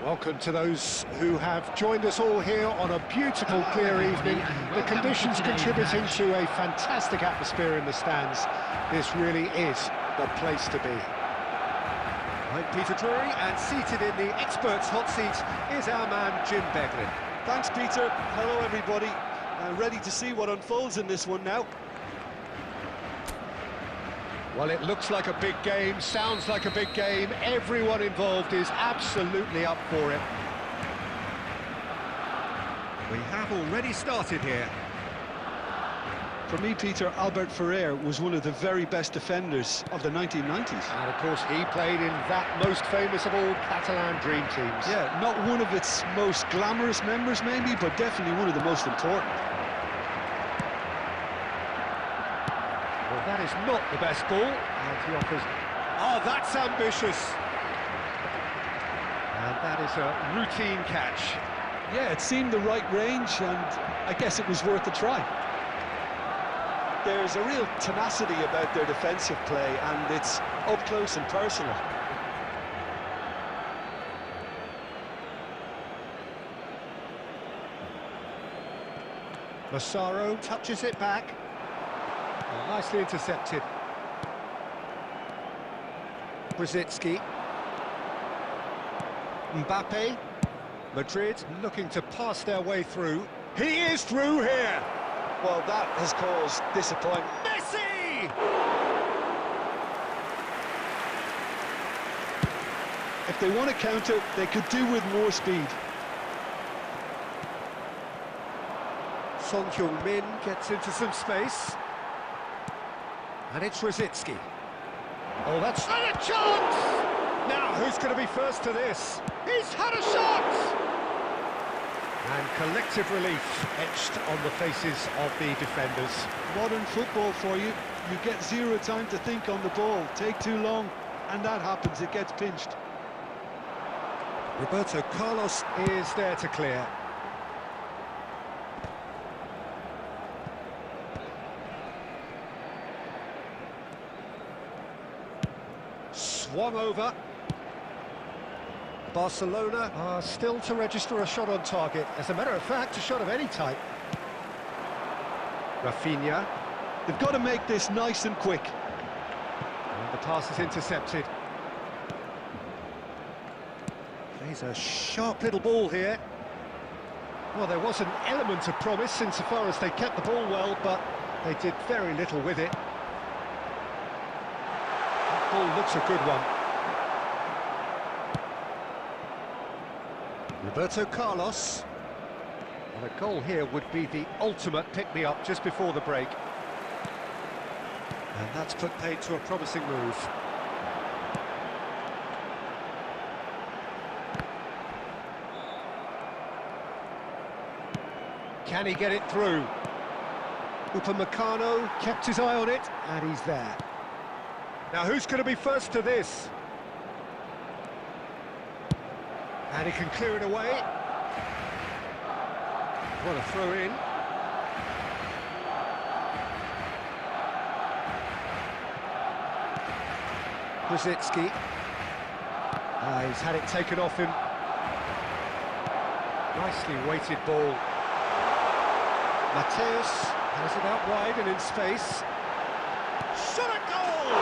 Welcome to those who have joined us all here on a beautiful, clear evening. The conditions contributing to a fantastic atmosphere in the stands. This really is the place to be. I'm Peter Drury, and seated in the experts' hot seat is our man Jim Beglin. Thanks, Peter. Hello, everybody. Ready to see what unfolds in this one now. Well, it looks like a big game, sounds like a big game. Everyone involved is absolutely up for it. We have already started here. For me, Peter, Albert Ferrer was one of the very best defenders of the 1990s. And of course, he played in that most famous of all Catalan dream teams. Yeah, not one of its most glamorous members, maybe, but definitely one of the most important. Well, that is not the best ball. And he offers... Oh, that's ambitious! And that is a routine catch. Yeah, it seemed the right range, and I guess it was worth a try. There's a real tenacity about their defensive play, and it's up close and personal. Massaro touches it back. Oh, nicely intercepted. Brzezinski. Mbappe. Madrid looking to pass their way through. He is through here! Well, that has caused disappointment. Messi! If they want to counter, they could do with more speed. Son Heung-min gets into some space. And it's Brzezinski. Oh, that's... And a chance! Now, who's going to be first to this? He's had a shot! And collective relief etched on the faces of the defenders. Modern football for you. You get zero time to think on the ball. Take too long, and that happens. It gets pinched. Roberto Carlos is there to clear. Swung over. Barcelona are still to register a shot on target. As a matter of fact, a shot of any type. Rafinha. They've got to make this nice and quick. And the pass is intercepted. Plays a sharp little ball here. Well, there was an element of promise insofar as they kept the ball well, but they did very little with it. That ball looks a good one. Roberto Carlos. And a goal here would be the ultimate pick-me-up just before the break. And that's put paid to a promising move. Can he get it through? Upamecano kept his eye on it, and he's there. Now who's going to be first to this? And he can clear it away. What a throw in. Brzezinski. He's had it taken off him. Nicely weighted ball. Mateus has it out wide and in space. Shot at goal!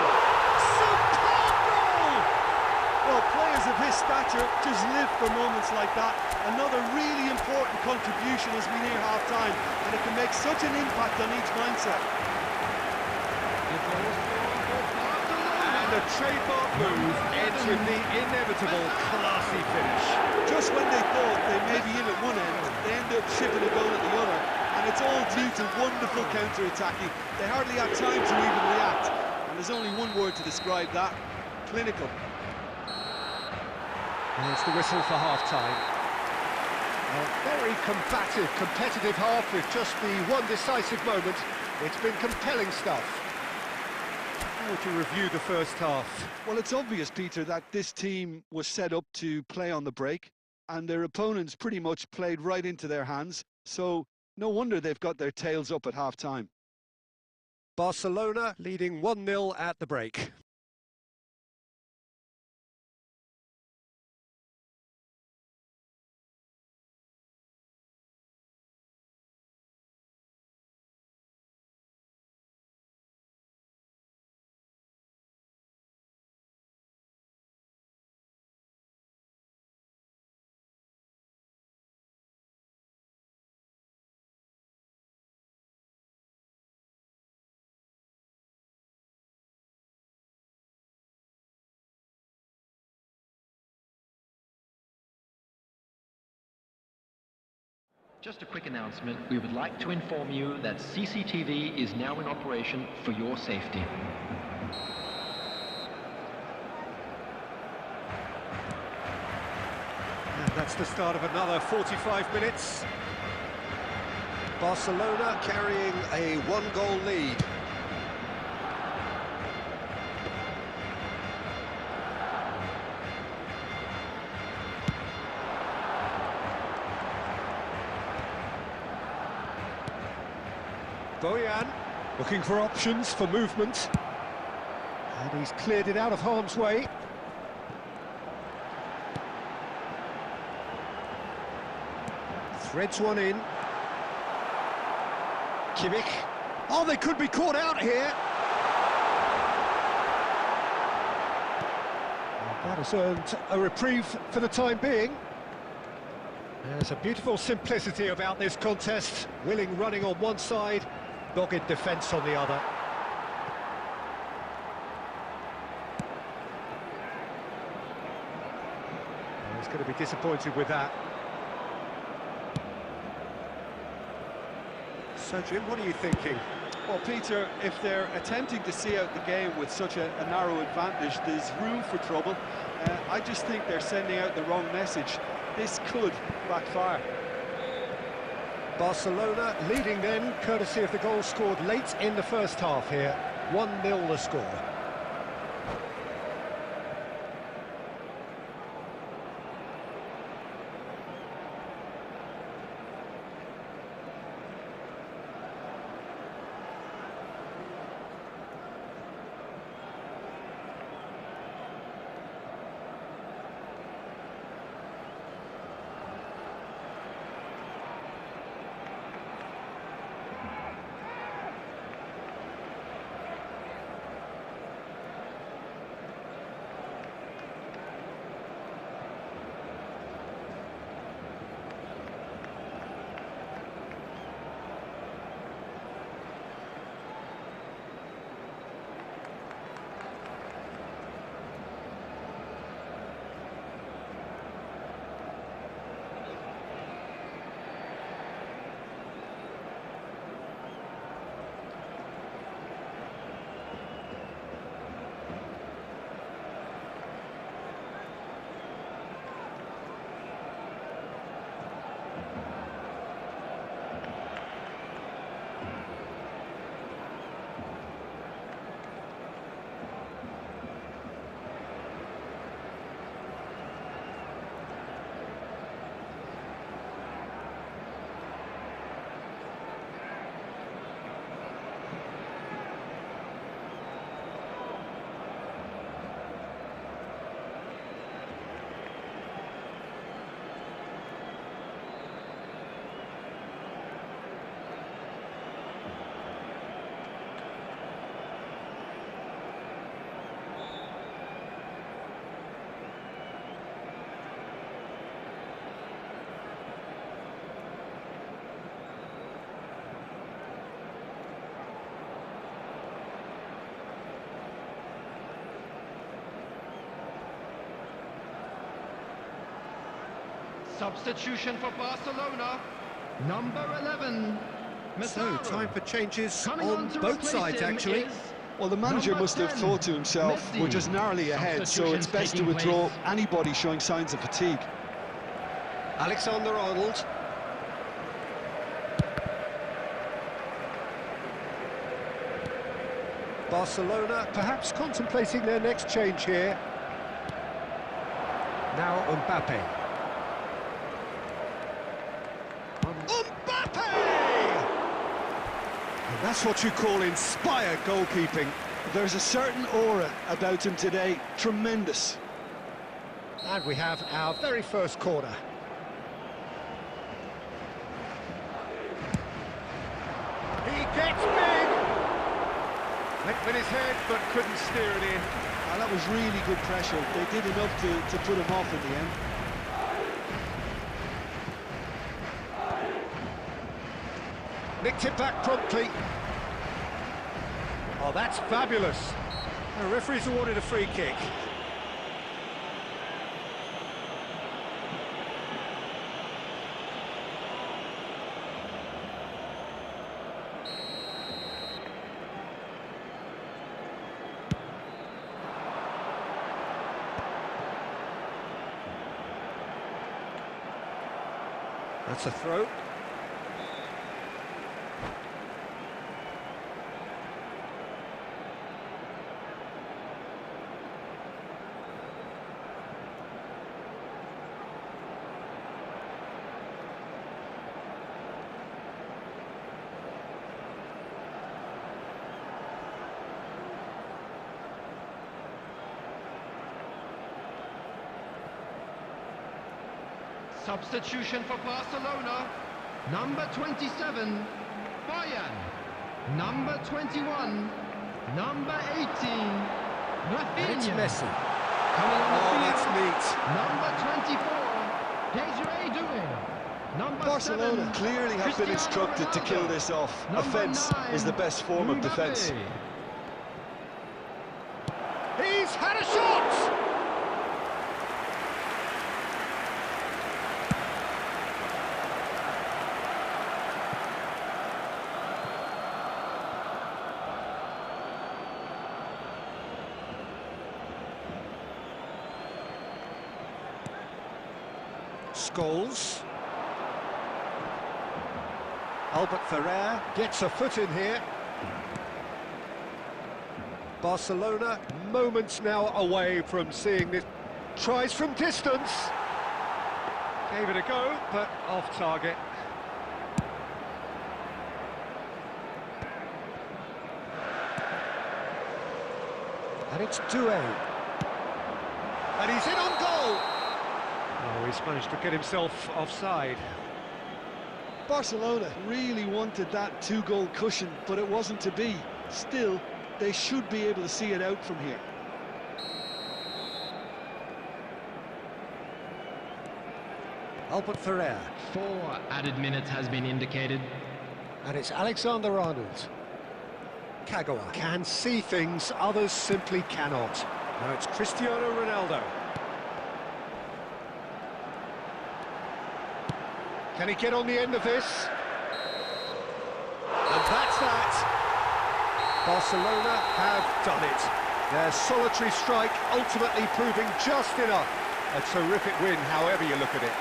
Superb goal! Well, players of his stature just live for moments like that. Another really important contribution as we near half-time, and it can make such an impact on each mindset. And a trademark move ends with the inevitable classy finish. Just when they thought they may be in at one end, they end up shipping a goal at the other, and it's all due to wonderful counter-attacking. They hardly had time to even react, and there's only one word to describe that: clinical. There's the whistle for half-time. A very combative, competitive half with just the one decisive moment. It's been compelling stuff. How would you review the first half? Well, it's obvious, Peter, that this team was set up to play on the break, and their opponents pretty much played right into their hands, so no wonder they've got their tails up at half-time. Barcelona leading 1-0 at the break. Just a quick announcement. We would like to inform you that CCTV is now in operation for your safety. And that's the start of another 45 minutes. Barcelona carrying a one-goal lead. Bojan looking for options for movement. And he's cleared it out of harm's way. Threads one in. Kimmich. Oh, they could be caught out here. That has earned a reprieve for the time being. There's a beautiful simplicity about this contest. Willing running on one side, dogged defence on the other. He's going to be disappointed with that. So, Jim, what are you thinking? Well, Peter, if they're attempting to see out the game with such a narrow advantage, there's room for trouble. I just think they're sending out the wrong message. This could backfire. Barcelona leading then, courtesy of the goal scored late in the first half here. 1-0 the score. Substitution for Barcelona. Number 11. So, time for changes Coming on on to both replace sides, him actually. is Well, the manager number must have 10, thought to himself, Messi. we're just narrowly ahead, so it's best to Substitutions withdraw taking anybody showing signs of fatigue. Alexander-Arnold. Barcelona perhaps contemplating their next change here. Now Mbappe. Mbappe! And that's what you call inspired goalkeeping. There's a certain aura about him today, tremendous. And we have our very first corner. He gets big! Went with his head, but couldn't steer it in. That was really good pressure. They did enough to put him off in the end. Nicked it back promptly. Oh, that's fabulous. The referee's awarded a free kick. That's a throw. Substitution for Barcelona. Number 27, Bayern. Number 21, number 18, And it's Rafinha. Messi. Coming on the Oh, field, that's neat. number 24, Desiree Doué. Number Barcelona 7, clearly have been Cristiano instructed to kill Ronaldo. this off. Number Offence 9, is the best form of Mbappe. defence. He's had a shot! Scholes. Albert Ferrer gets a foot in here. Barcelona moments now away from seeing this. Tries from distance. Gave it a go, but off target. And it's Doué. And he's in on goal. Oh, he's managed to get himself offside. Barcelona really wanted that two-goal cushion, but it wasn't to be. Still, they should be able to see it out from here. Albert Ferrer. 4 added minutes has been indicated. And it's Alexander-Arnold. Kagawa can see things others simply cannot. Now it's Cristiano Ronaldo. Can he get on the end of this? And that's that. Barcelona have done it. Their solitary strike ultimately proving just enough. A terrific win, however you look at it.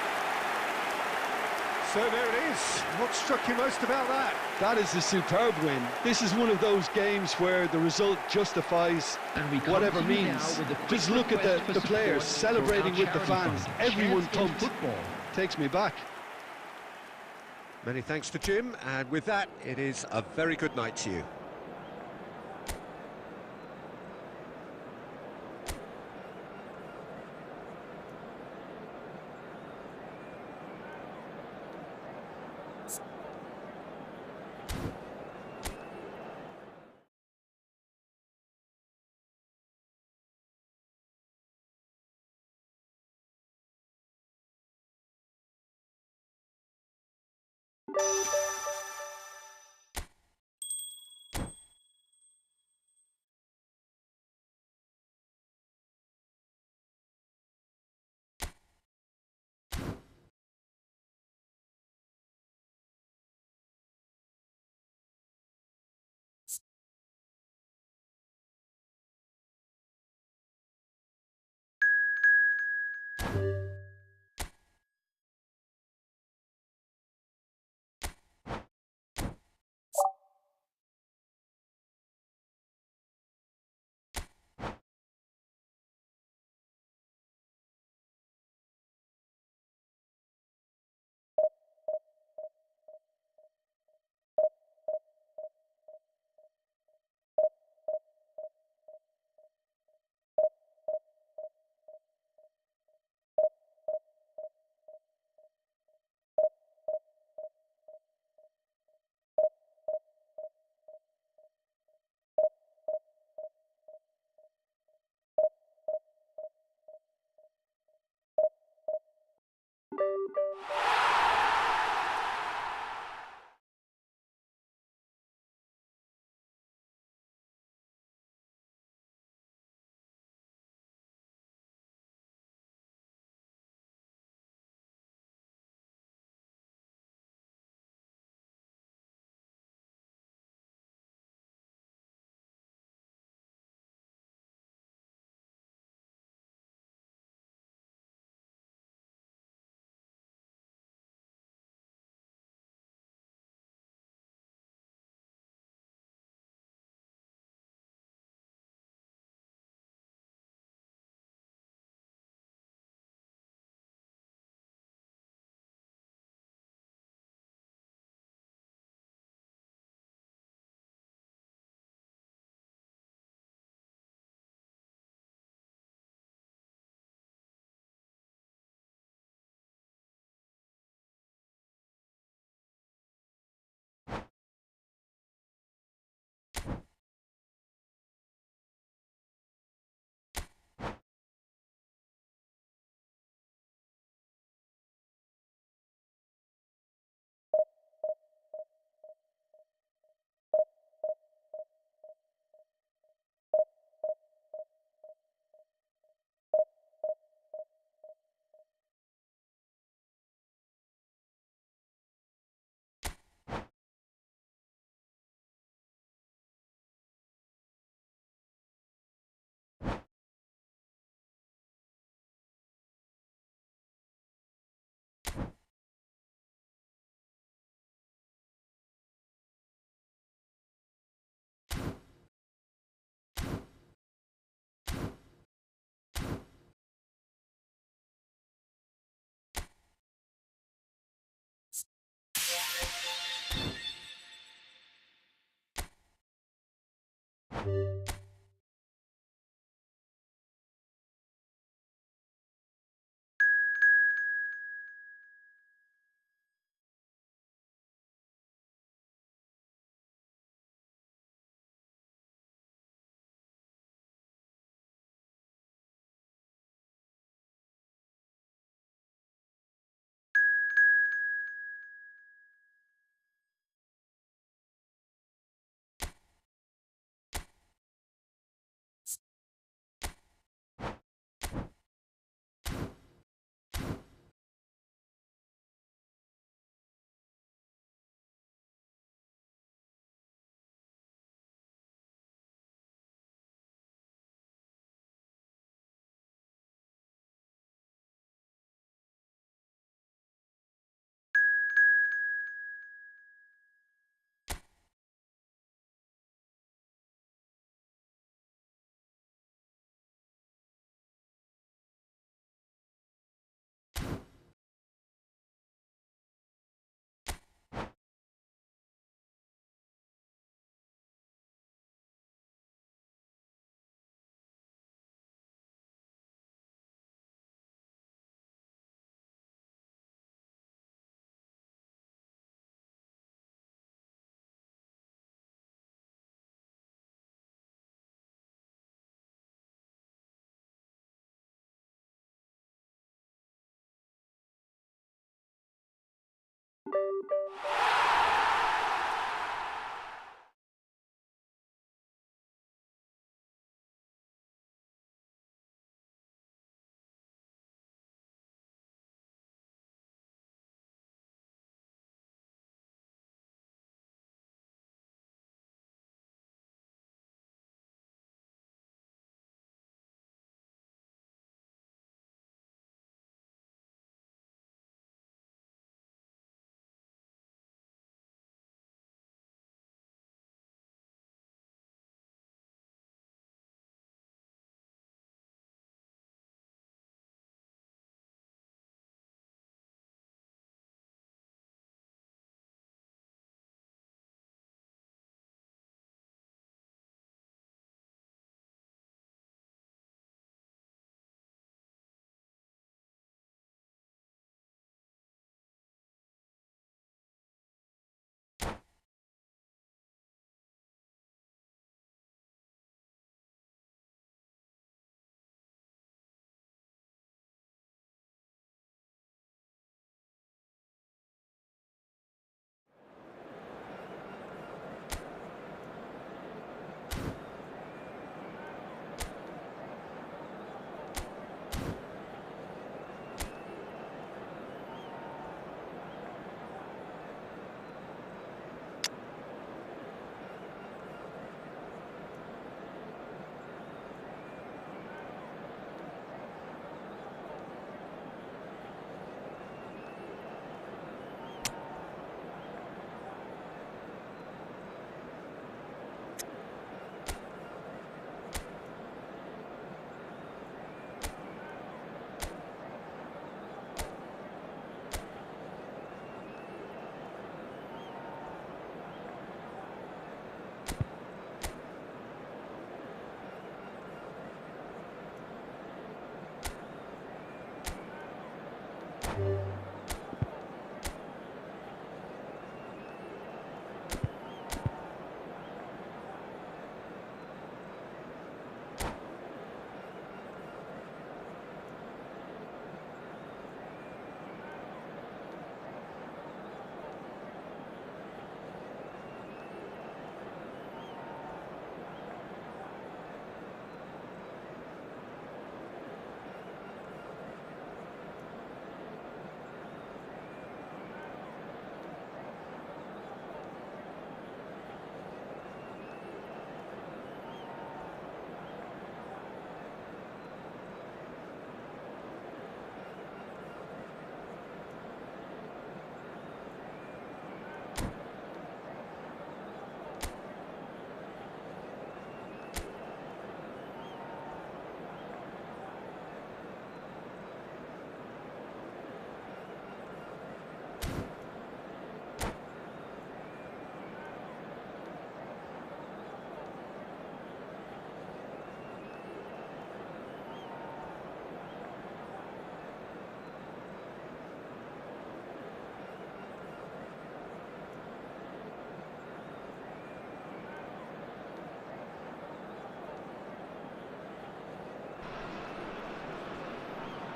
So there it is. What struck you most about that? That is a superb win. This is one of those games where the result justifies And we whatever continue now means. with a quick Just look at request for the players support celebrating for our with the charity fans. fund, Everyone Chance in pumped. Football. Takes me back. Many thanks to Jim, and with that, it is a very good night to you.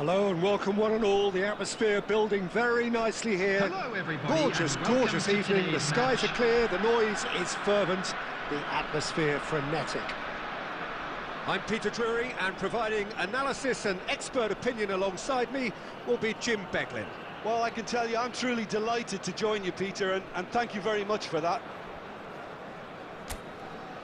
Hello and welcome one and all. The atmosphere building very nicely here. Hello, everybody, Gorgeous, and welcome gorgeous to evening. The today's skies are match. clear, the noise is fervent, the atmosphere frenetic. I'm Peter Drury, and providing analysis and expert opinion alongside me will be Jim Beglin. Well, I can tell you, I'm truly delighted to join you, Peter, and thank you very much for that.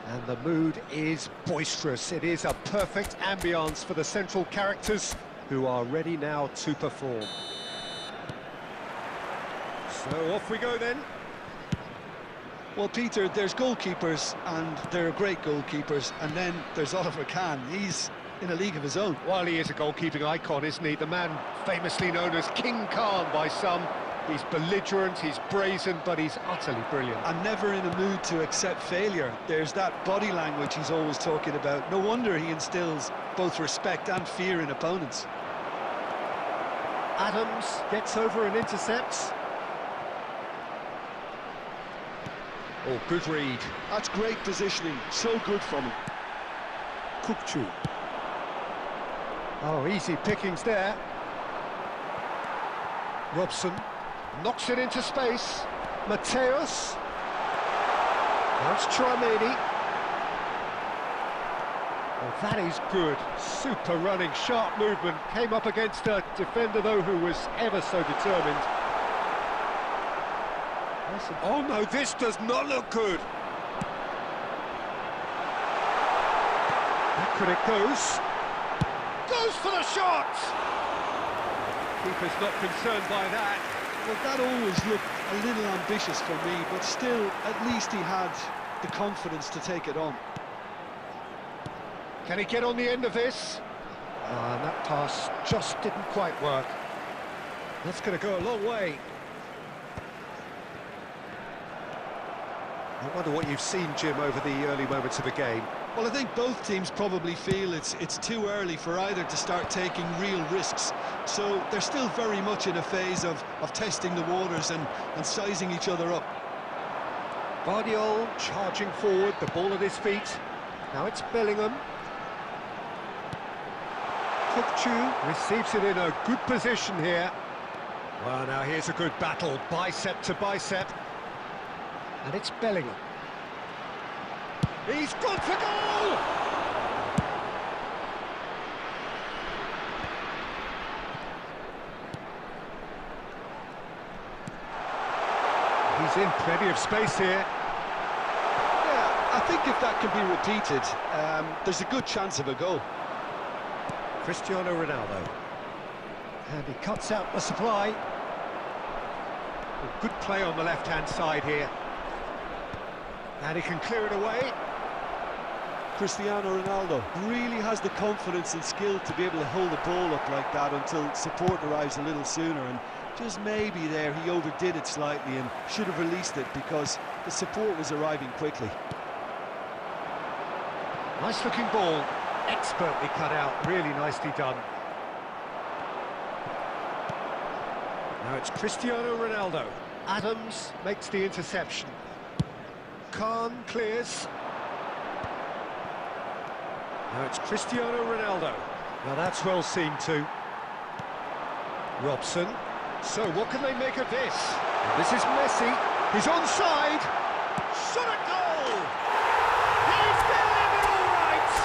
And the mood is boisterous. It is a perfect ambience for the central characters who are ready now to perform. So off we go then. Well, Peter, there's goalkeepers, and there are great goalkeepers, and then there's Oliver Kahn. He's in a league of his own. While he is a goalkeeping icon, isn't he? The man famously known as King Khan by some. He's belligerent, he's brazen, but he's utterly brilliant. And never in a mood to accept failure. There's that body language he's always talking about. No wonder he instills both respect and fear in opponents. Adams gets over and intercepts. Oh, good read. That's great positioning, so good from him. Kukcu. Oh, easy pickings there. Robson knocks it into space. Mateus. That's Chouameni. Oh, that is good. Super running, sharp movement. Came up against a defender, though, who was ever so determined. Oh, no, this does not look good. Back when it goes. Goes for the shot! Keeper's not concerned by that. Well, that always looked a little ambitious for me, but still, at least he had the confidence to take it on. Can he get on the end of this? And that pass just didn't quite work. That's going to go a long way. I wonder what you've seen, Jim, over the early moments of the game. Well, I think both teams probably feel it's too early for either to start taking real risks. So they're still very much in a phase of testing the waters and sizing each other up. Guardiola charging forward, the ball at his feet. Now it's Bellingham. Kukcu receives it in a good position here. Well, now here's a good battle, bicep to bicep. And it's Bellingham. He's gone for goal! He's in plenty of space here. Yeah, I think if that can be repeated, there's a good chance of a goal. Cristiano Ronaldo. And he cuts out the supply. Good play on the left-hand side here. And he can clear it away. Cristiano Ronaldo really has the confidence and skill to be able to hold the ball up like that until support arrives a little sooner, and just maybe there he overdid it slightly and should have released it because the support was arriving quickly. Nice looking ball, expertly cut out, really nicely done. Now it's Cristiano Ronaldo. Adams makes the interception. Khan clears. Now it's Cristiano Ronaldo. Now that's well seen too. Robson. So what can they make of this? Well, this is Messi. He's onside. Shot at goal! He's there it all right!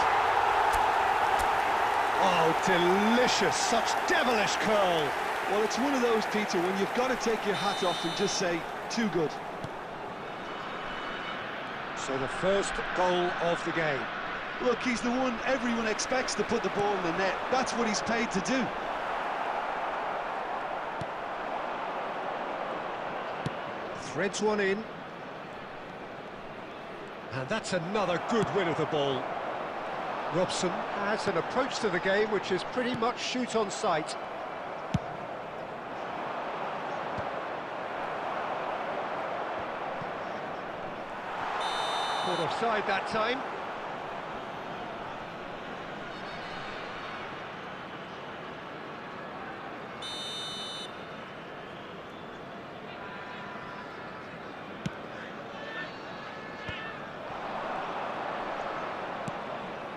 Oh, delicious. Such devilish curl. Well, it's one of those, Peter, when you've got to take your hat off and just say, too good. So the first goal of the game. Look, he's the one everyone expects to put the ball in the net. That's what he's paid to do. Threads one in. And that's another good win of the ball. Robson has an approach to the game which is pretty much shoot on sight. Caught offside that time.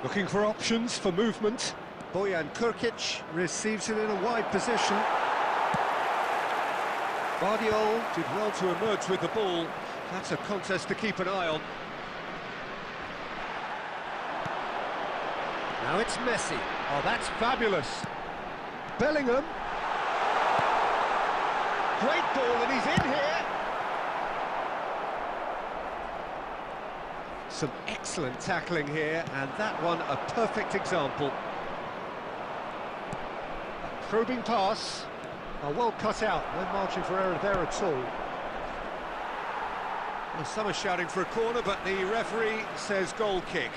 Looking for options for movement. Bojan Kurkic receives it in a wide position. Guardiola did well to emerge with the ball. That's a contest to keep an eye on. Now it's Messi. Oh, that's fabulous. Bellingham. Great ball, and he's in here. Some excellent tackling here, and that one a perfect example. A probing pass. Well cut out, no margin for error there at all. Well, some are shouting for a corner, but the referee says goal kick.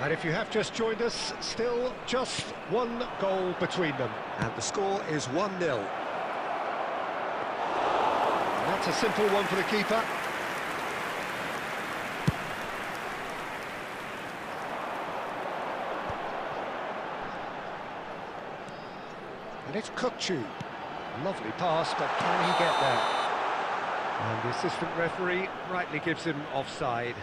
And if you have just joined us, still just one goal between them. And the score is 1-0. That's a simple one for the keeper. And it's Kukçu. Lovely pass, but can he get there? And the assistant referee rightly gives him offside.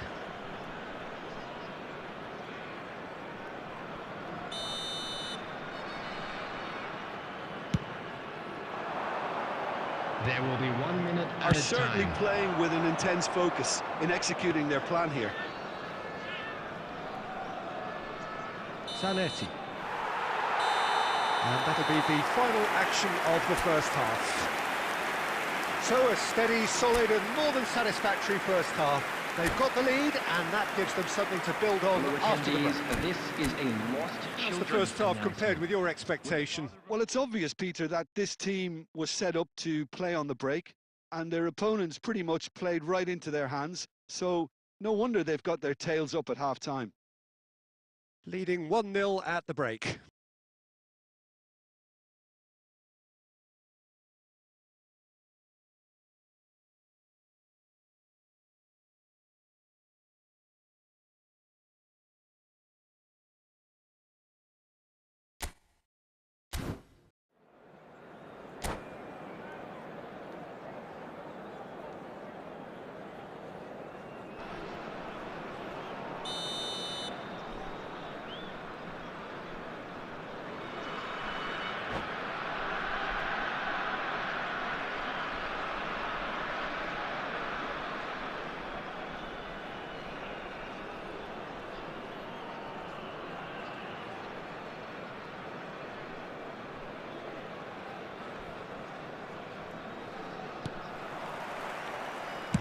There will be 1 minute Are at a certainly time. playing with an intense focus in executing their plan here. Zanetti. And that'll be the final action of the first half. So a steady, solid and more than satisfactory first half. They've got the lead and that gives them something to build on after the break. This is a lost How's the first half compared with your expectation? Well, it's obvious, Peter, that this team was set up to play on the break, and their opponents pretty much played right into their hands, so no wonder they've got their tails up at half-time. Leading 1-0 at the break.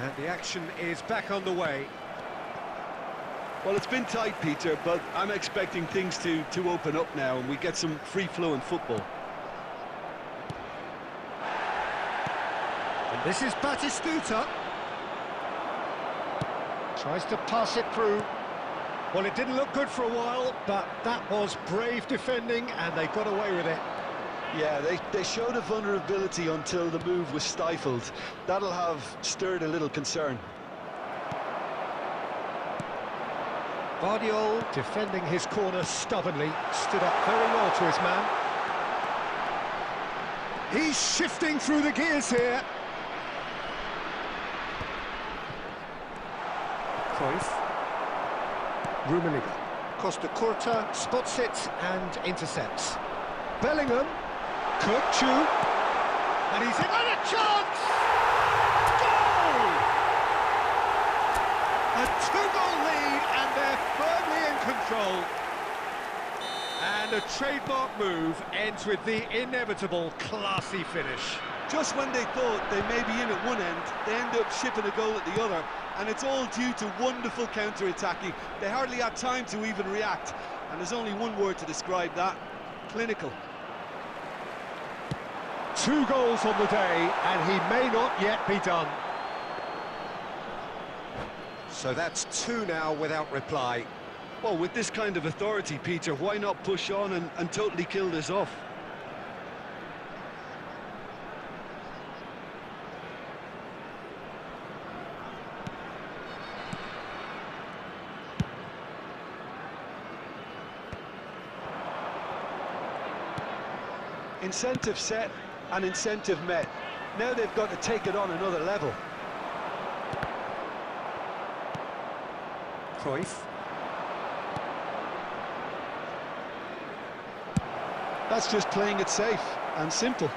And the action is back on the way. Well, it's been tight, Peter, but I'm expecting things to open up now and we get some free-flowing football. And this is Batistuta. Tries to pass it through. Well, it didn't look good for a while, but that was brave defending and they got away with it. Yeah, they showed a vulnerability until the move was stifled. That'll have stirred a little concern. Guardiola defending his corner stubbornly, stood up very well to his man. He's shifting through the gears here. Cruyff. Rummenigge. Costa Curta spots it and intercepts. Bellingham. Kukçu. And he's in on a chance! Goal! A two-goal lead and they're firmly in control. And a trademark move ends with the inevitable classy finish. Just when they thought they may be in at one end, they end up shipping a goal at the other, and it's all due to wonderful counter-attacking. They hardly had time to even react, and there's only one word to describe that: clinical. 2 goals on the day, and he may not yet be done. So that's 2 now without reply. Well, with this kind of authority, Peter, why not push on and totally kill this off? Incentive set and incentive met. Now they've got to take it on another level. Cruyff. That's just playing it safe and simple.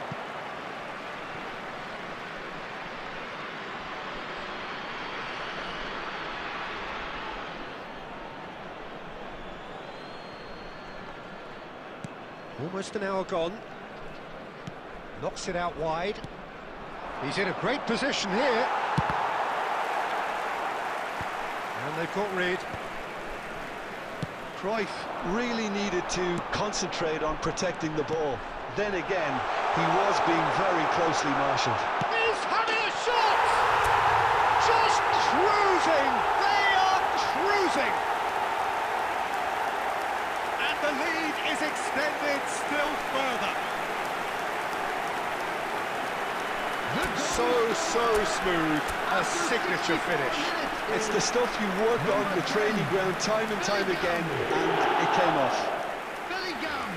Almost an hour gone. Knocks it out wide. He's in a great position here. And they've got rid. Cruyff really needed to concentrate on protecting the ball. Then again, he was being very closely marshalled. He's having a shot! Just cruising! They are cruising! And the lead is extended still further. So smooth, a signature finish. It's the stuff you work on the training ground time and time again, and it came off. Bellingham.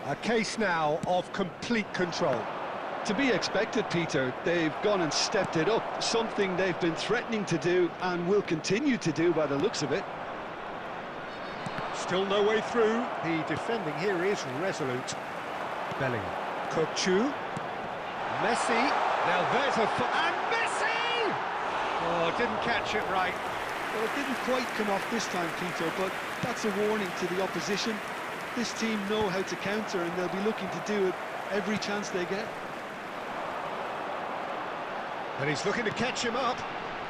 A case now of complete control. To be expected, Peter. They've gone and stepped it up, something they've been threatening to do and will continue to do by the looks of it. Still no way through. The defending here is resolute. Bellingham. Kokchu. Messi. Now there's a... And Messi! Oh, didn't catch it right. Well, it didn't quite come off this time, Peter, but that's a warning to the opposition. This team know how to counter, and they'll be looking to do it every chance they get. And he's looking to catch him up.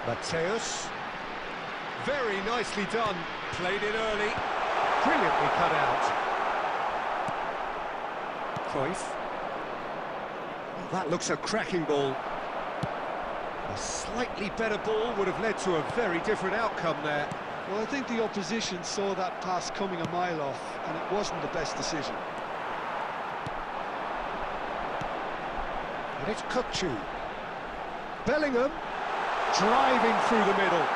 Mateus. Very nicely done. Played it early. Brilliantly cut out. Cruyff. Well, that looks a cracking ball. A slightly better ball would have led to a very different outcome there. Well, I think the opposition saw that pass coming a mile off, and it wasn't the best decision. And it's Kokchu. Bellingham driving through the middle.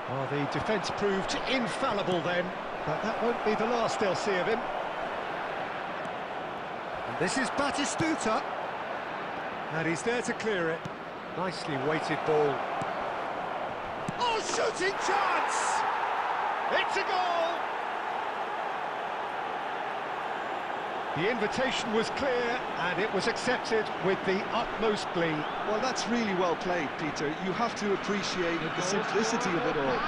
Well, the defence proved infallible then, but that won't be the last they'll see of him. And this is Batistuta. And he's there to clear it. Nicely weighted ball. Oh, shooting chance! It's a goal! The invitation was clear, and it was accepted with the utmost glee. Well, that's really well played, Peter. You have to appreciate the simplicity of it all.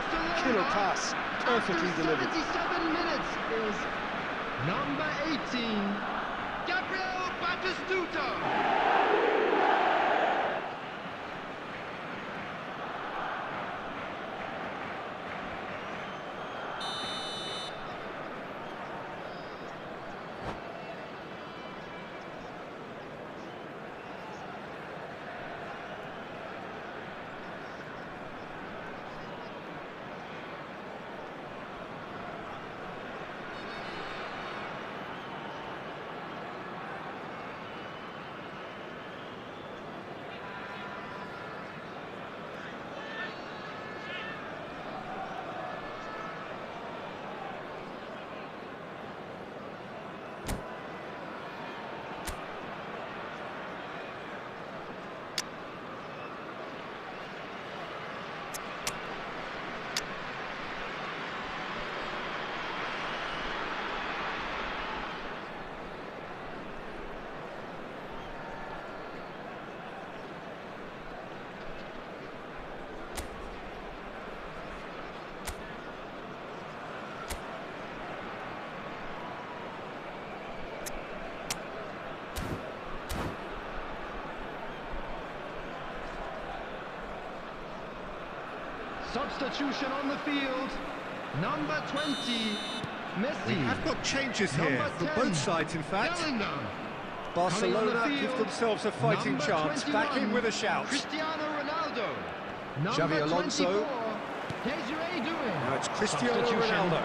Killer pass, perfectly delivered. 77 minutes is number 18, Gabriel Batistuta. Substitution on the field, number 20, Messi. We have got changes here, Number from 10, both sides in fact. Bellingham. Barcelona Coming on the give field, themselves a fighting number chance, back in 21, with a shout. Cristiano Ronaldo. Xavi Number Alonso. 24, Desiree Doué. Now it's Cristiano Substitution. Ronaldo.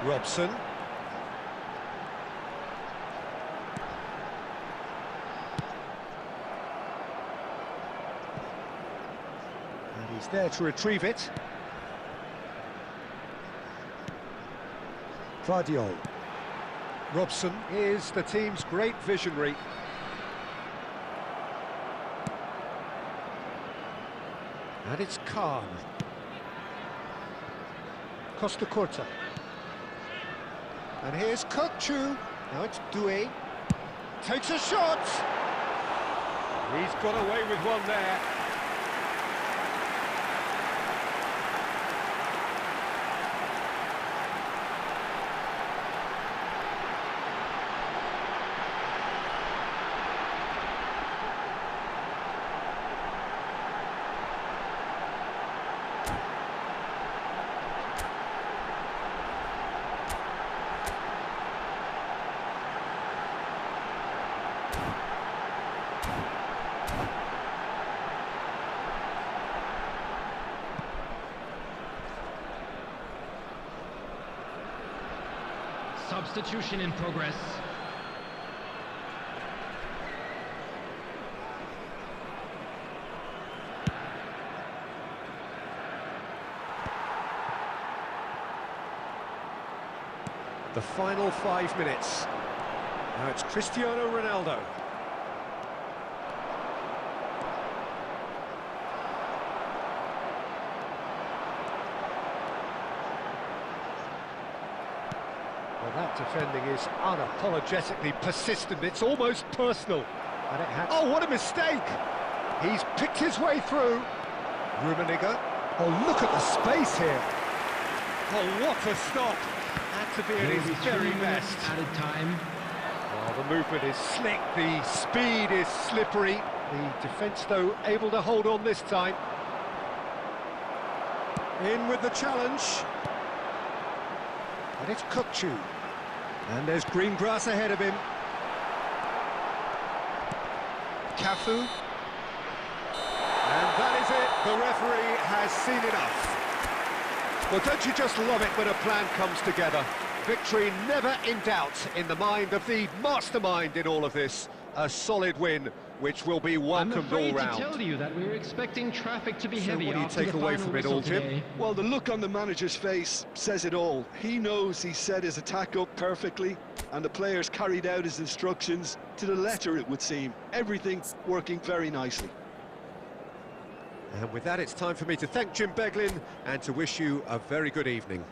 Robson. And he's there to retrieve it. Vardiol. Robson is the team's great visionary. And it's Khan. Costa Curta. And here's Kokchu. Now it's Doué. Takes a shot! He's got away with one there. Substitution in progress. The final 5 minutes. Now it's Cristiano Ronaldo. Well, that defending is unapologetically persistent. It's almost personal. And it oh, what a mistake! He's picked his way through. Rummenigge. Oh, look at the space here. Oh, what a stop! Had to be at his very best. Added time. Well, the movement is slick, the speed is slippery. The defence, though, able to hold on this time. In with the challenge. And it's Kokchu. And there's green grass ahead of him. Cafu. And that is it. The referee has seen enough. Well, don't you just love it when a plan comes together? Victory never in doubt in the mind of the mastermind in all of this. A solid win, which will be welcomed all round. I'm afraid to tell you that we were expecting traffic to be So heavy. what do you take away from it all, Jim? Well, the look on the manager's face says it all. He knows he set his attack up perfectly, and the players carried out his instructions to the letter, it would seem. Everything working very nicely. And with that, it's time for me to thank Jim Beglin and to wish you a very good evening.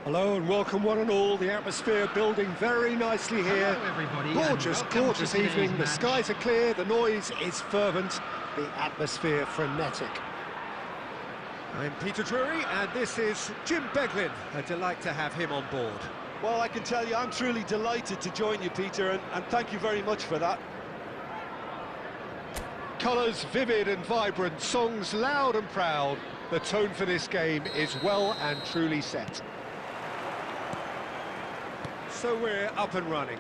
Hello and welcome one and all. The atmosphere building very nicely here. Hello, everybody, Gorgeous, and welcome gorgeous to today's evening. The match. skies are clear, the noise is fervent, the atmosphere frenetic. I'm Peter Drury and this is Jim Beglin. A delight to have him on board. Well, I can tell you, I'm truly delighted to join you, Peter, and thank you very much for that. Colours vivid and vibrant, songs loud and proud. The tone for this game is well and truly set. So we're up and running.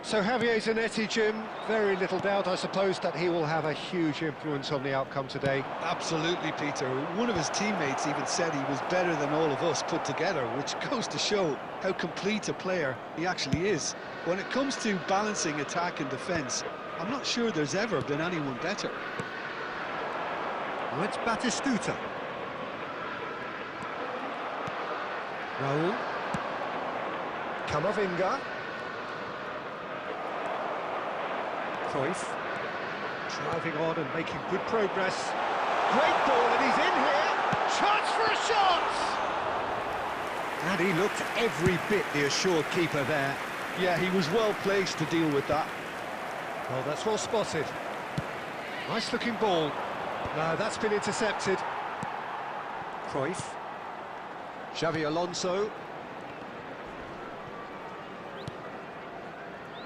So Javier Zanetti, Jim, very little doubt, I suppose, that he will have a huge influence on the outcome today. Absolutely, Peter. One of his teammates even said he was better than all of us put together, which goes to show how complete a player he actually is. When it comes to balancing attack and defence, I'm not sure there's ever been anyone better. Well, it's Batistuta. Raul. Camavinga. Cruyff. Driving on and making good progress. Great ball and he's in here. Chance for a shot! And he looked every bit the assured keeper there. Yeah, he was well placed to deal with that. Well, that's well spotted. Nice looking ball. No, that's been intercepted. Cruyff. Xavi Alonso.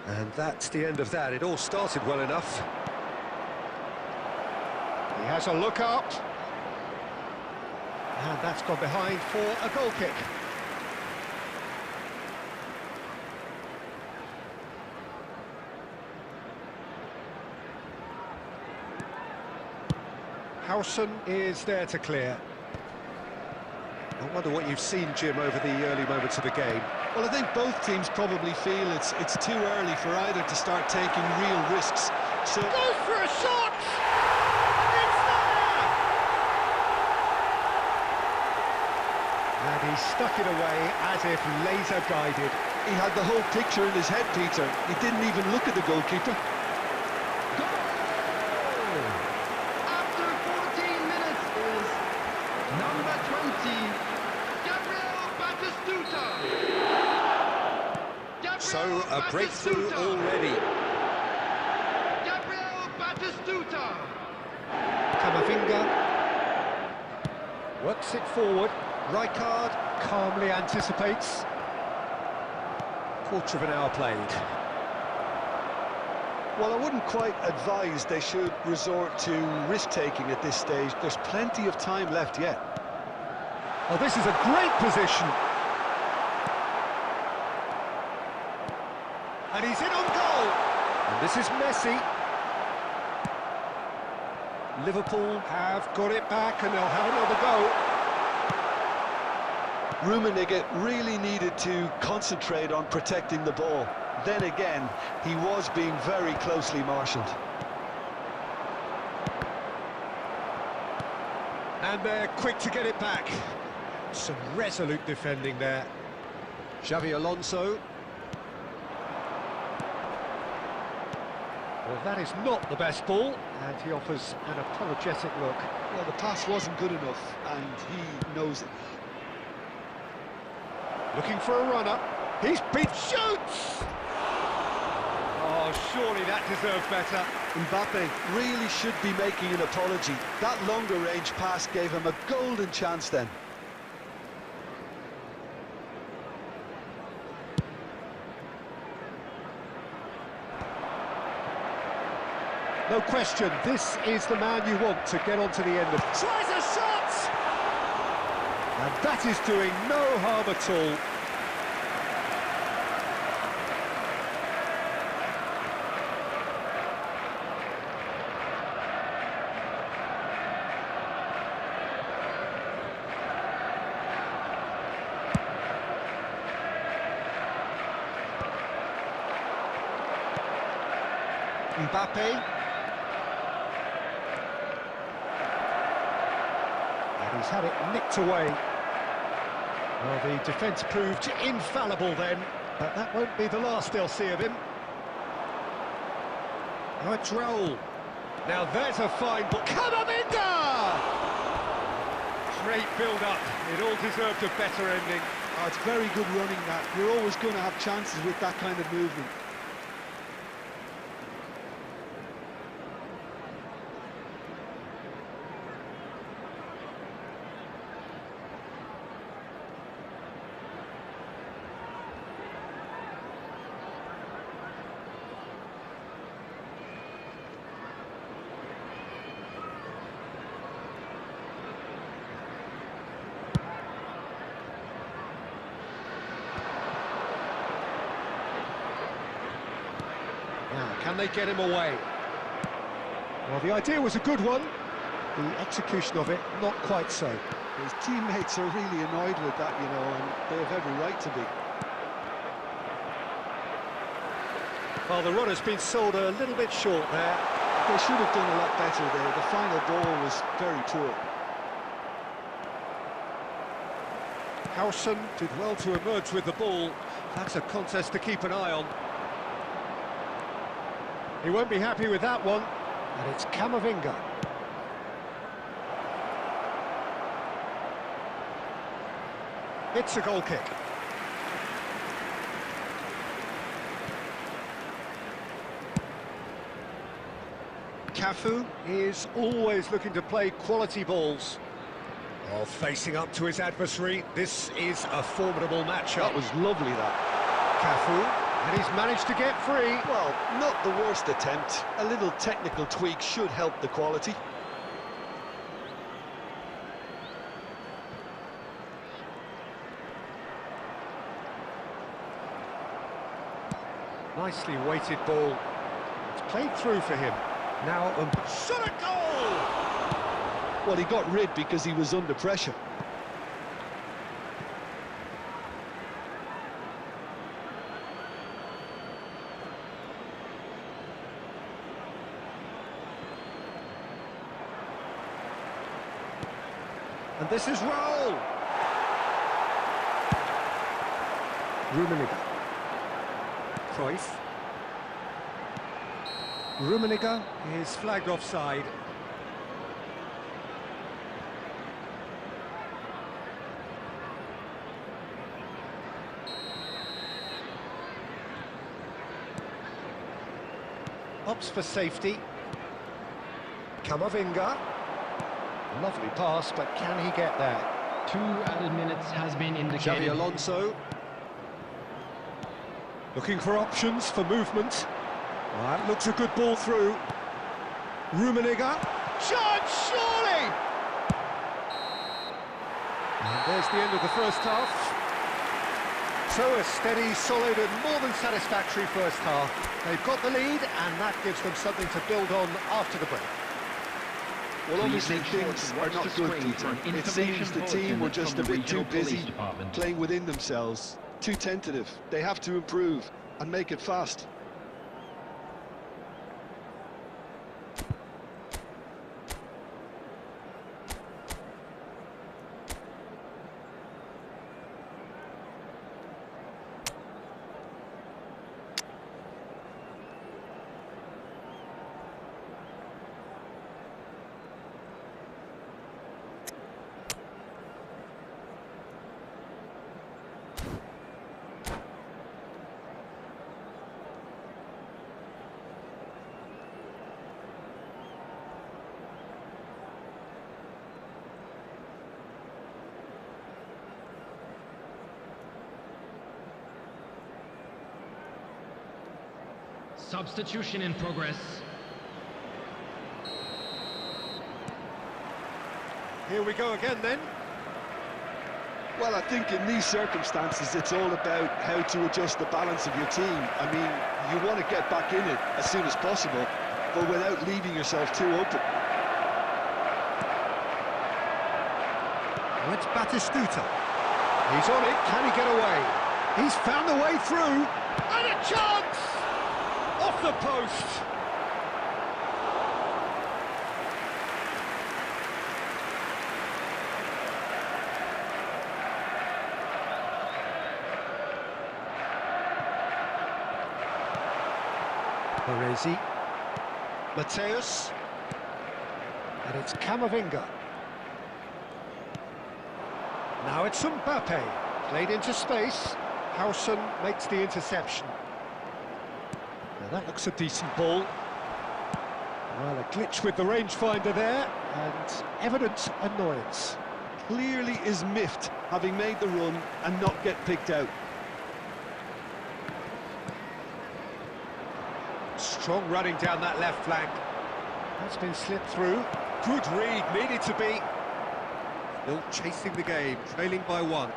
And that's the end of that. It all started well enough. He has a look up. And that's gone behind for a goal kick. Howson is there to clear. I wonder what you've seen, Jim, over the early moments of the game. Well, I think both teams probably feel it's too early for either to start taking real risks. So Goes for a shot! It's there! And he stuck it away as if laser guided. he had the whole picture in his head, Peter. He didn't even look at the goalkeeper. After 14 minutes is number 20, Gabriel Batistuta. So a breakthrough already. Gabriel Batistuta. Camavinga works it forward. Rijkaard calmly anticipates. Quarter of an hour played. Well, I wouldn't quite advise they should resort to risk-taking at this stage. There's plenty of time left yet. Oh, this is a great position. And he's in on goal. And this is Messi. Liverpool have got it back and they'll have another go. Rummenigge really needed to concentrate on protecting the ball. Then again, he was being very closely marshalled. And they're quick to get it back. Some resolute defending there. Xavi Alonso. Well, that is not the best ball, and he offers an apologetic look. Well, the pass wasn't good enough, and he knows it. Looking for a runner. He's been shoots! Oh, surely that deserved better. Mbappe really should be making an apology. That longer range pass gave him a golden chance then. No question, this is the man you want to get onto the end of. Tries a shot! And that is doing no harm at all. Mbappe. And he's had it nicked away. Well, the defence proved infallible then, but that won't be the last they'll see of him. Now it's Raul. Now there's a fine ball. Camavinga! great build-up. It all deserved a better ending. Oh, it's very good running that. You're always going to have chances with that kind of movement. Now, can they get him away? Well, the idea was a good one. The execution of it, not quite so. His teammates are really annoyed with that, you know, and they have every right to be. Well, the run has been sold a little bit short there. They should have done a lot better there. The final ball was very poor. Howson did well to emerge with the ball. That's a contest to keep an eye on. He won't be happy with that one. And it's Camavinga. It's a goal kick. Cafu is always looking to play quality balls. Oh, facing up to his adversary, this is a formidable matchup. That was lovely, that. Cafu, and he's managed to get free. Well, not the worst attempt. A little technical tweak should help the quality. Nicely weighted ball. It's played through for him. Now, shot a goal! Well, he got rid because he was under pressure. And this is Raul. Rummenigge. Cruyff. Rummenigge is flagged offside. Opts for safety. Camavinga. Lovely pass, but can he get there? 2 added minutes has been indicated. Xabi Alonso. Looking for options for movement. Well, that looks a good ball through. Rummenigge. Chance, surely! And there's the end of the first half. So a steady, solid and more than satisfactory first half. They've got the lead and that gives them something to build on after the break. Well, obviously make sure things to are watch not the good, screen Peter. for an It seems the information team were bulletin just a from the bit too regional police busy department. playing within themselves, too tentative. They have to improve and make it fast. Substitution in progress. Here we go again then. Well, I think in these circumstances, it's all about how to adjust the balance of your team. I mean, you want to get back in it as soon as possible, but without leaving yourself too open. Well, it's Batistuta. He's on it, can he get away? He's found the way through, and a chance! Off the post! Baresi. Mateus. And it's Camavinga. Now it's Mbappe, played into space. Howson makes the interception. Now that looks a decent ball. Well, a glitch with the rangefinder there, and evident annoyance. Clearly is miffed, having made the run and not get picked out. Strong running down that left flank. That's been slipped through. Good read, needed to be. Still chasing the game, trailing by 1.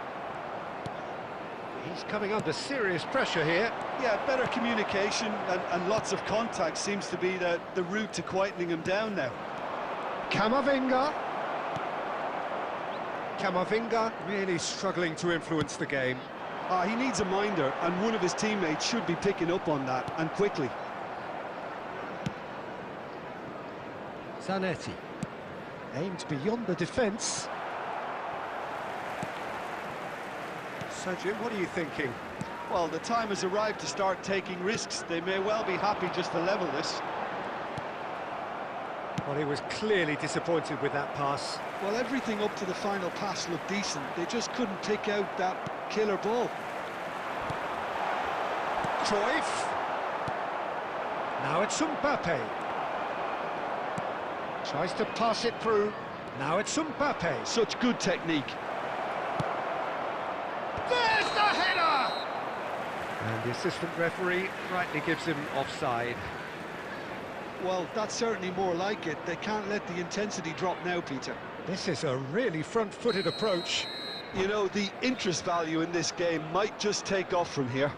He's coming under serious pressure here. Yeah, better communication and lots of contact seems to be the route to quietening him down now. Camavinga. Camavinga really struggling to influence the game. He needs a minder, and one of his teammates should be picking up on that, and quickly. Zanetti. Aimed beyond the defence. So, Jim, what are you thinking? Well, the time has arrived to start taking risks. They may well be happy just to level this. Well, he was clearly disappointed with that pass. Well, everything up to the final pass looked decent. They just couldn't pick out that killer ball. Cruyff. Now it's Mbappe. Tries to pass it through. Now it's Mbappe. Such good technique. There's the header! And the assistant referee rightly gives him offside. Well, that's certainly more like it. They can't let the intensity drop now, Peter. This is a really front-footed approach. You know, the interest value in this game might just take off from here.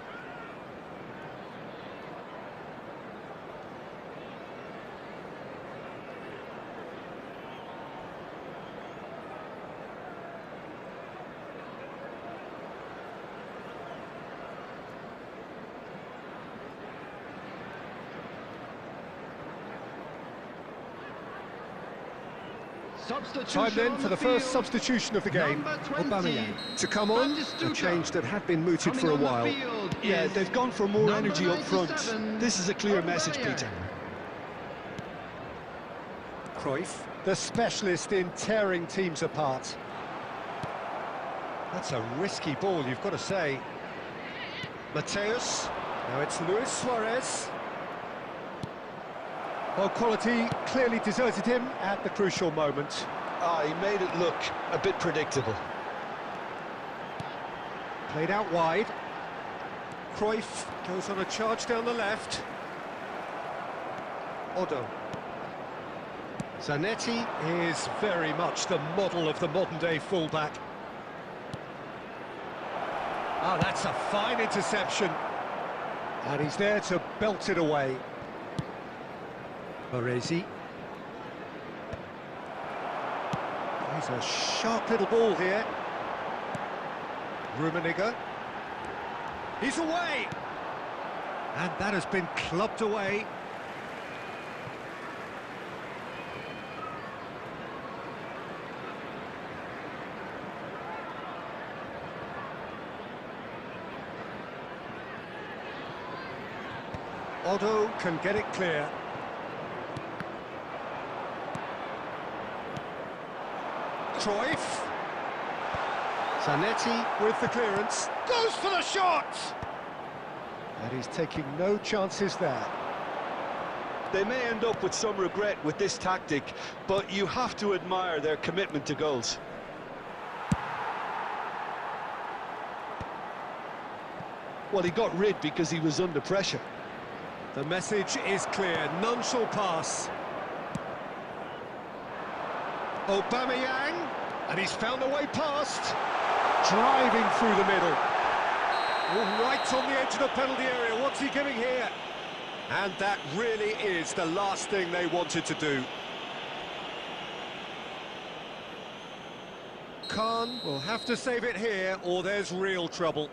Time then for the first substitution of the game. Aubameyang to come on, a change that had been mooted for a while. Yeah, they've gone for more energy up front. This is a clear message, Peter. Cruyff, the specialist in tearing teams apart. That's a risky ball, you've got to say. Mateus, now it's Luis Suarez. Well, quality clearly deserted him at the crucial moment. He made it look a bit predictable. Played out wide. Cruyff goes on a charge down the left. Odo. Zanetti is very much the model of the modern-day fullback. Ah, that's a fine interception. And he's there to belt it away. Baresi. He's a sharp little ball here. Rummenigge. He's away! And that has been clubbed away. Odo can get it clear. Cruyff. Zanetti with the clearance. Goes for the shot! And he's taking no chances there. They may end up with some regret with this tactic, but you have to admire their commitment to goals. Well, he got rid because he was under pressure. The message is clear, none shall pass. Aubameyang, and he's found a way past. Driving through the middle. Oh, right on the edge of the penalty area, what's he giving here? And that really is the last thing they wanted to do. Khan will have to save it here, or there's real trouble.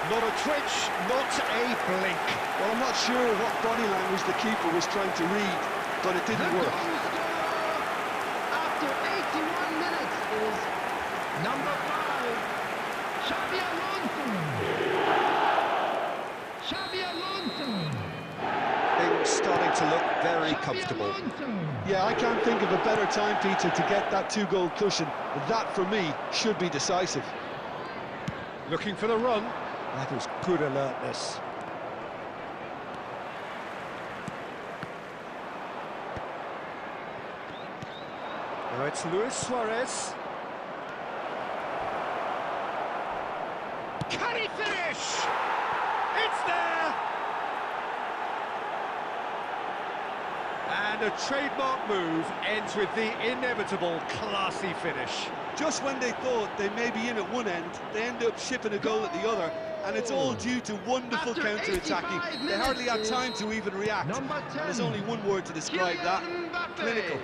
Not a twitch, not a blink. Well, I'm not sure what body language the keeper was trying to read, but it didn't work. After 81 minutes is number 5, Xabi Alonso. Xabi Alonso. Things starting to look very comfortable. Yeah, I can't think of a better time, Peter, to get that 2-goal cushion. That, for me, should be decisive. Looking for the run. That was good alertness. Now it's Luis Suarez. Can he finish? It's there! And a trademark move ends with the inevitable classy finish. Just when they thought they may be in at one end, they end up shipping a goal at the other, and it's all due to wonderful After counter-attacking. 85 They hardly had minutes time to even react. Number And 10. there's only one word to describe that: clinical.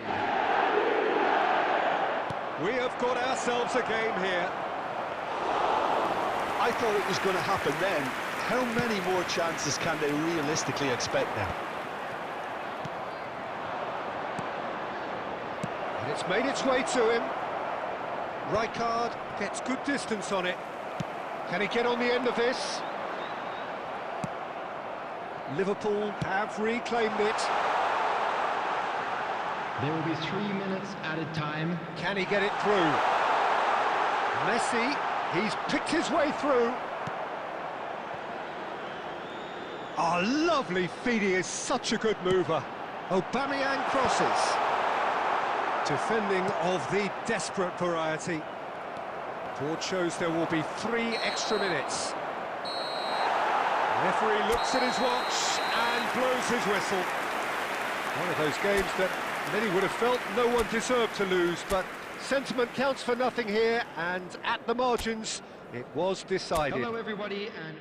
We have got ourselves a game here. I thought it was going to happen then. How many more chances can they realistically expect now? And it's made its way to him. Rijkaard gets good distance on it. Can he get on the end of this? Liverpool have reclaimed it. There will be 3 minutes added time. Can he get it through? Messi, he's picked his way through. Oh, lovely feed, he is such a good mover. Aubameyang crosses. Defending of the desperate variety. Board shows there will be 3 extra minutes. Referee looks at his watch and blows his whistle. One of those games that many would have felt no one deserved to lose, but sentiment counts for nothing here, and at the margins, it was decided. Hello, everybody, and